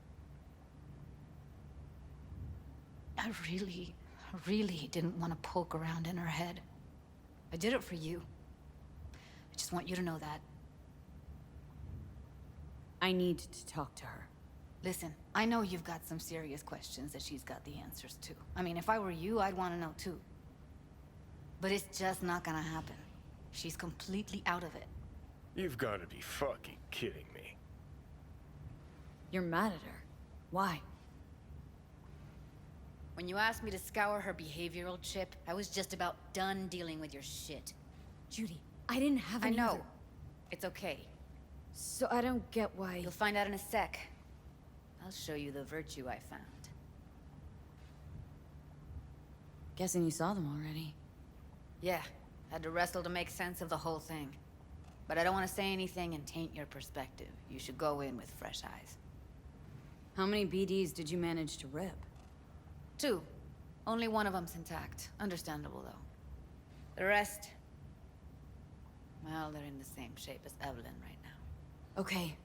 I really didn't want to poke around in her head. I did it for you. I just want you to know that. I need to talk to her. Listen, I know you've got some serious questions that she's got the answers to. I mean, if I were you, I'd want to know too. But it's just not gonna happen. She's completely out of it. You've got to be fucking kidding me. You're mad at her. Why? When you asked me to scour her behavioral chip, I was just about done dealing with your shit. Judy, I didn't have I any know. other- It's okay. So I don't get why... You'll find out in a sec. I'll show you the virtue I found. Guessing you saw them already. Yeah, had to wrestle to make sense of the whole thing. But I don't want to say anything and taint your perspective. You should go in with fresh eyes. How many BDs did you manage to rip? 2. Only one of them's intact. Understandable, though. The rest... well, they're in the same shape as Evelyn right now. Okay,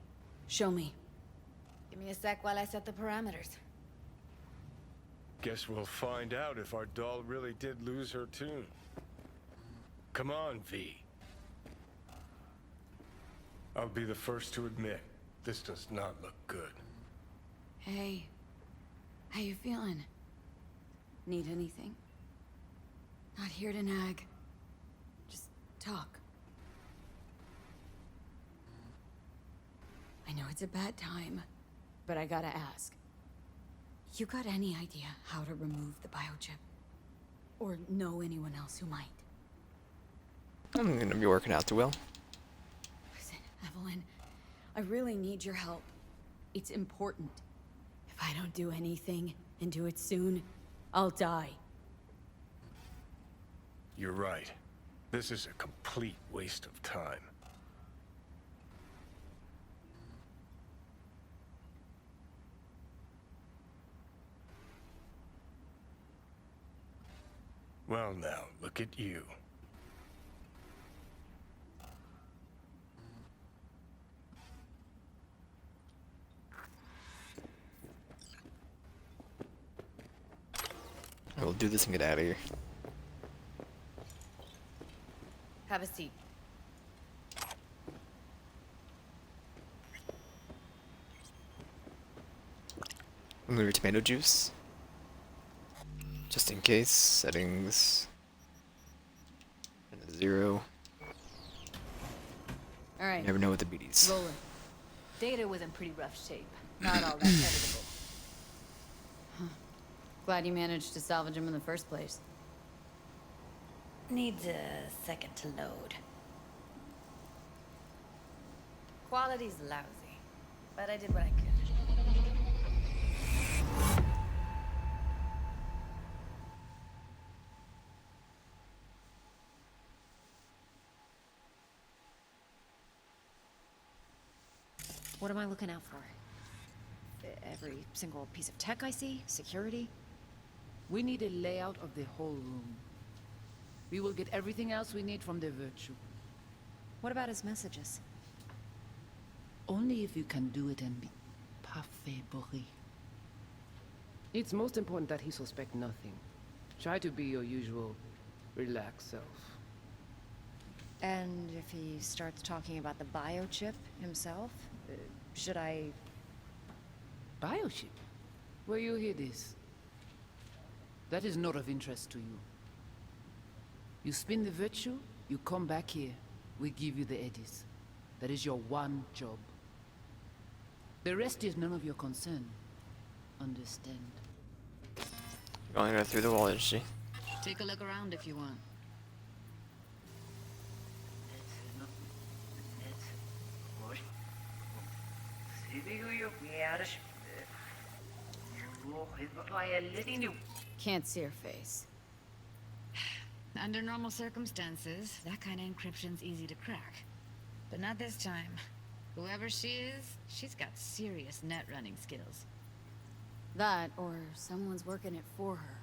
show me. Give me a sec while I set the parameters. Guess we'll find out if our doll really did lose her tune. Come on, V. I'll be the first to admit, this does not look good. Hey, how you feeling? Need anything? Not here to nag. Just talk. I know it's a bad time, but I gotta ask. You got any idea how to remove the biochip? Or know anyone else who might? I'm gonna be working out too well. Listen, Evelyn, I really need your help. It's important. If I don't do anything, and do it soon, I'll die. You're right. This is a complete waste of time. Well now, look at you. We'll do this and get out of here. Have a seat. Remove your tomato juice. Just in case. Settings. And a 0. Alright. Never know with the BDs. Rolling. Data was in pretty rough shape. Not all that editable. Glad you managed to salvage him in the first place. Needs a second to load. Quality's lousy, but I did what I could. What am I looking out for? Every single piece of tech I see? Security? We need a layout of the whole room. We will get everything else we need from the Virtue. What about his messages? Only if you can do it and be parfait bourré. It's most important that he suspect nothing. Try to be your usual, relaxed self. And if he starts talking about the biochip himself, should I... Biochip? Where you hear this? That is not of interest to you. You spin the Virtue, you come back here, we give you the eddies. That is your one job. The rest is none of your concern. Understand? Going right through the wall, is she? Take a look around if you want. Can't see her face. Under normal circumstances, that kind of encryption's easy to crack. But not this time. Whoever she is, she's got serious net running skills. That, or someone's working it for her.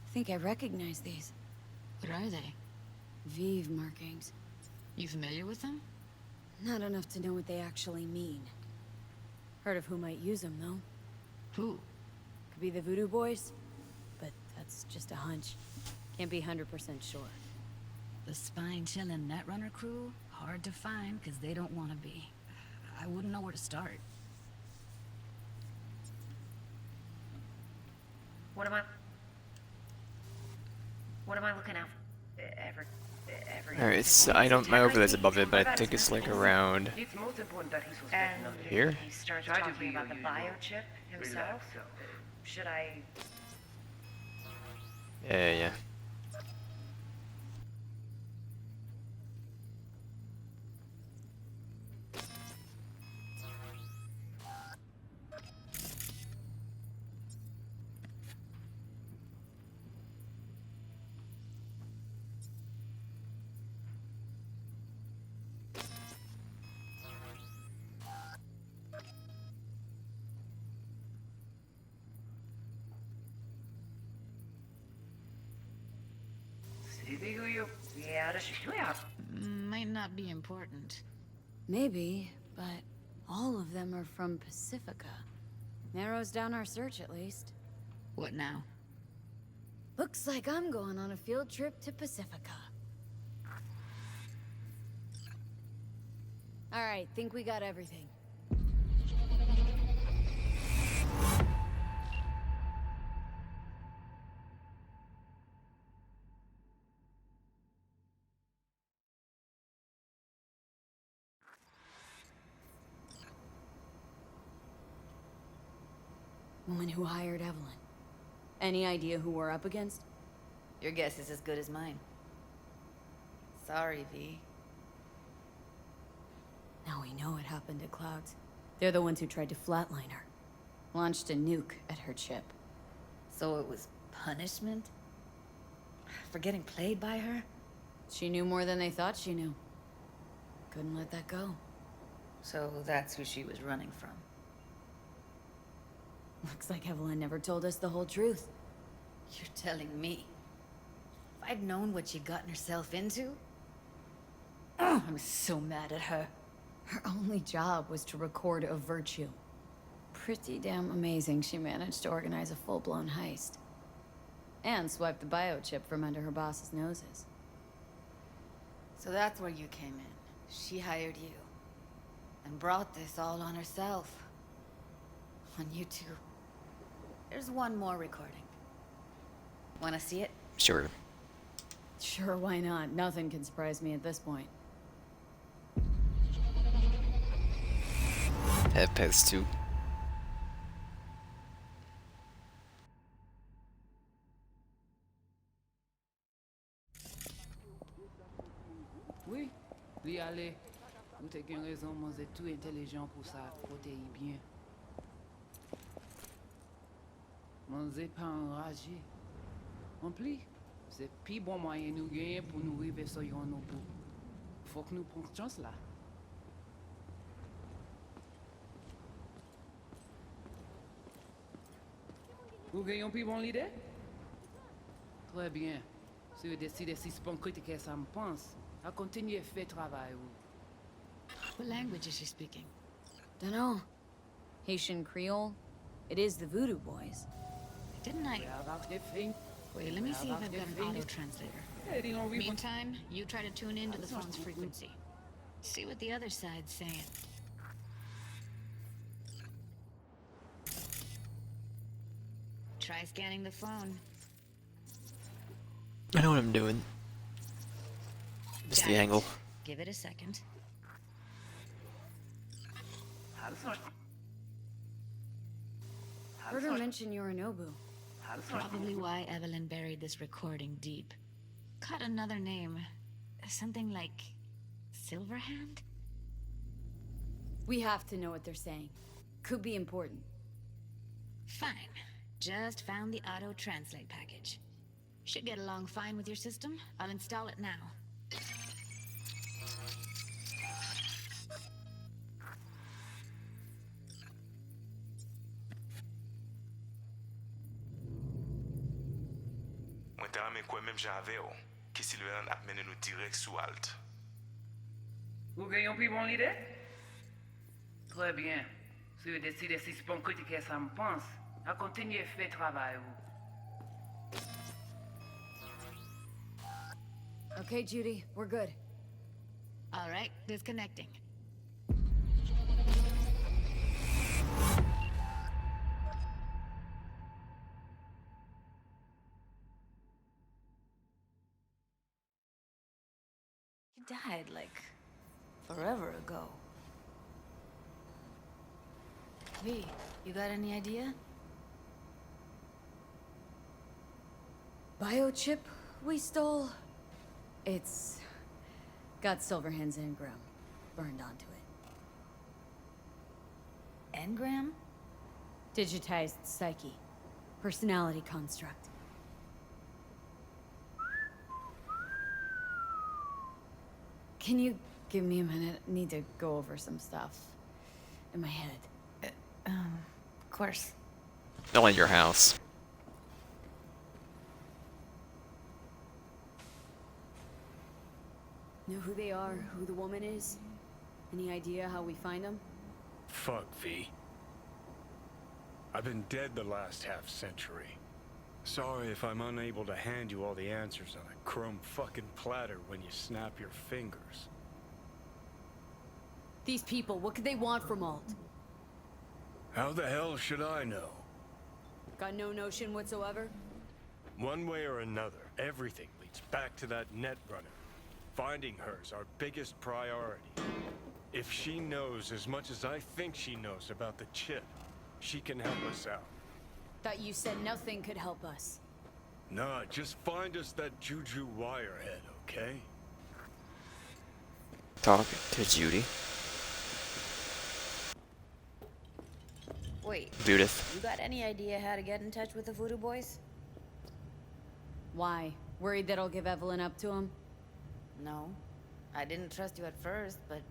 I think I recognize these. What are they? Vive markings. You familiar with them? Not enough to know what they actually mean. Heard of who might use them, though. Who? Could be the Voodoo Boys, but that's just a hunch. Can't be 100% sure. The spine-chilling Netrunner crew? Hard to find, because they don't want to be. I wouldn't know where to start. What am I looking out for? Alright, it's I don't my overlay's above it, but I think it's like around here. He starts talking about the biochip himself. Should I... Yeah. Might not be important. Maybe, but all of them are from Pacifica. Narrows down our search, at least. What now? Looks like I'm going on a field trip to Pacifica. Alright, think we got everything. Woman who hired Evelyn. Any idea who we're up against? Your guess is as good as mine. Sorry, V. Now we know what happened to Clouds. They're the ones who tried to flatline her. Launched a nuke at her chip. So it was punishment? For getting played by her? She knew more than they thought she knew. Couldn't let that go. So that's who she was running from. Looks like Evelyn never told us the whole truth. You're telling me? If I'd known what she'd gotten herself into? I'm so mad at her. Her only job was to record a Virtue. Pretty damn amazing she managed to organize a full-blown heist. And swipe the biochip from under her boss's noses. So that's where you came in. She hired you. And brought this all on herself. On you two. There's one more recording. Wanna see it? Sure. Sure, why not? Nothing can surprise me at this point. FPS 2. Oui, li ale. Ou te gen raison, moi c'est tout intelligent pour ça, protéger bien. Moi c'est pas enragé. En plus, c'est plus bon moyen nous gagner pour nous arriver sur yon au bout. Faut que nous prenions chance là. Vous gagnez plus bon l'idée? Très bien. Si vous décidez si c'est bon critiquer ça me pense, à continuer à faire travail. What language is she speaking? Dunno. Haitian Creole? It is the Voodoo Boys. Didn't I? Wait, let me see if I've got an auto-translator. Meantime, you try to tune into the phone's frequency. See what the other side's saying. Try scanning the phone. I know what I'm doing. Just the angle. Give it a second. Heard her mention Yorinobu. Probably why Evelyn buried this recording deep. Caught another name. Something like... Silverhand? We have to know what they're saying. Could be important. Fine. Just found the auto-translate package. Should get along fine with your system. I'll install it now. Mwen te rame kwen menm janve yo, ki Silverhand ap mene nou direct sou alt. Vous gagnez plus bon l'idée? Très bien. Si vous décidez si c'est bon critiquer ça me pense, à continuer à faire travail. Okay, Judy, we're good. All right, disconnecting. He died, like, forever ago. V, you got any idea? Biochip we stole? It's got Silverhand's engram burned onto it. Engram? Digitized psyche. Personality construct. Can you give me a minute? I need to go over some stuff in my head. Of course. Not at your house. Know who they are, who the woman is? Any idea how we find them? Fuck, V. I've been dead the last half-century. Sorry if I'm unable to hand you all the answers on a chrome fucking platter when you snap your fingers. These people, what could they want from Alt? How the hell should I know? Got no notion whatsoever? One way or another, everything leads back to that Netrunner. Finding her's our biggest priority. If she knows as much as I think she knows about the chip, she can help us out. Thought you said nothing could help us. Nah, just find us that Juju wirehead, okay? Talk to Judy. Wait. Judith. You got any idea how to get in touch with the Voodoo Boys? Why? Worried that I'll give Evelyn up to him? No. I didn't trust you at first, but...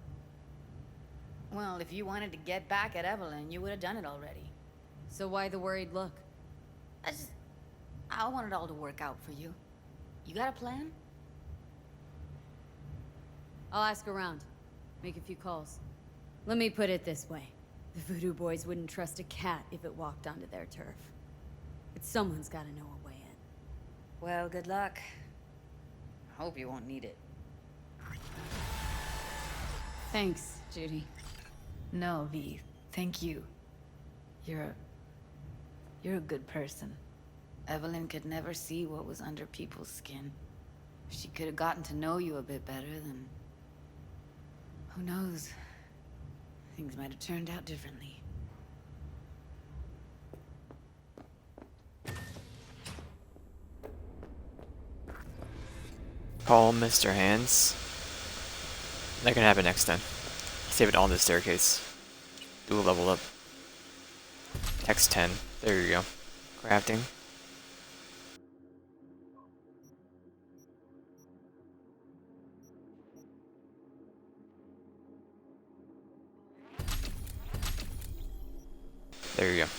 Well, if you wanted to get back at Evelyn, you would have done it already. So why the worried look? I want it all to work out for you. You got a plan? I'll ask around. Make a few calls. Let me put it this way. The Voodoo Boys wouldn't trust a cat if it walked onto their turf. But someone's gotta know a way in. Well, good luck. Hope you won't need it. Thanks, Judy. No, V. Thank you. You're a good person. Evelyn could never see what was under people's skin. If she could have gotten to know you a bit better, then... who knows? Things might have turned out differently. Call Mr. Hands. That can happen next time. Save it on the staircase. Do a level up. X10. There you go. Crafting. There you go.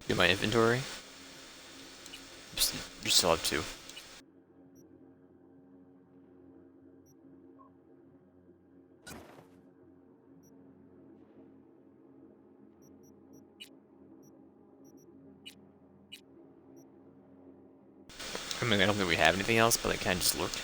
Do my inventory. You still have 2. I mean, I don't think we have anything else, but I kind of just looked.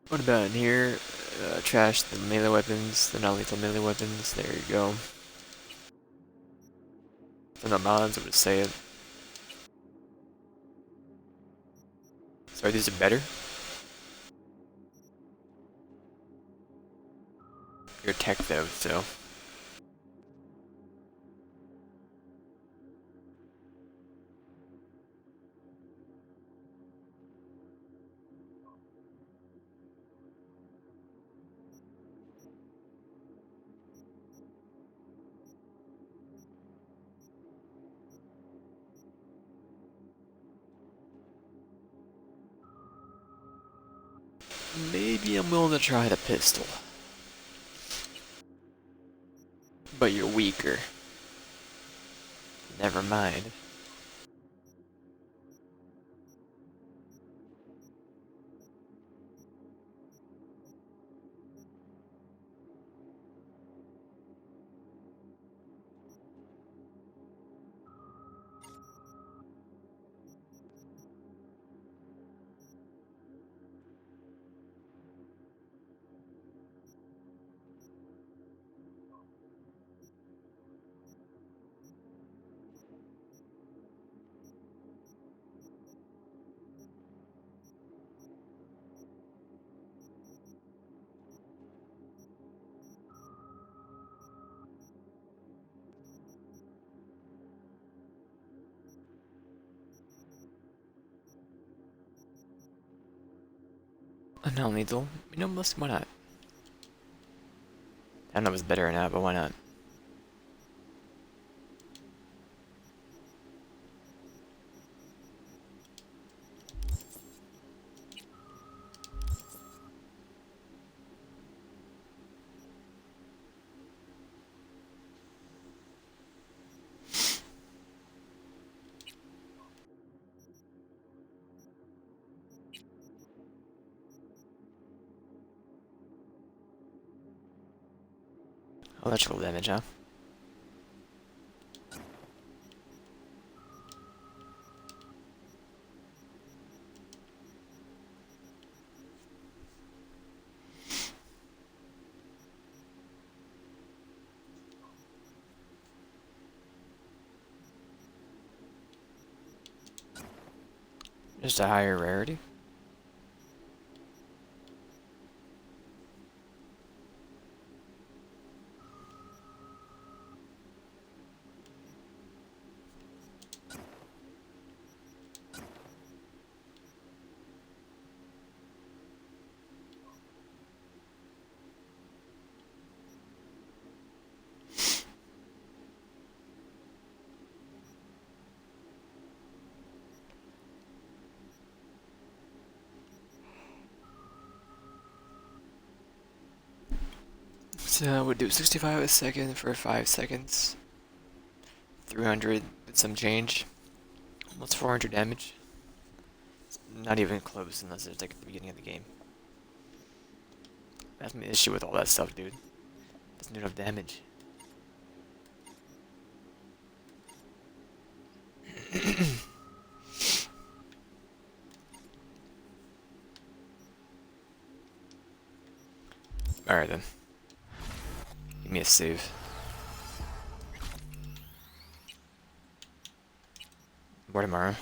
What about in here? Trash the melee weapons, the non-lethal melee weapons. There you go. They're not mods, I would say it. Sorry, these are better? You're tech though, so. Maybe I'm willing to try the pistol. But you're weaker. Never mind. A non-lethal? You know, why not? I don't know if it's better or not, but why not? Electrical damage, huh? Just a higher rarity? So we'll do 65 a second for 5 seconds. 300 with some change. Almost 400 damage. It's not even close unless it's like at the beginning of the game. That's my issue with all that stuff, dude. Doesn't do enough damage. Alright then. Give me a save. More tomorrow.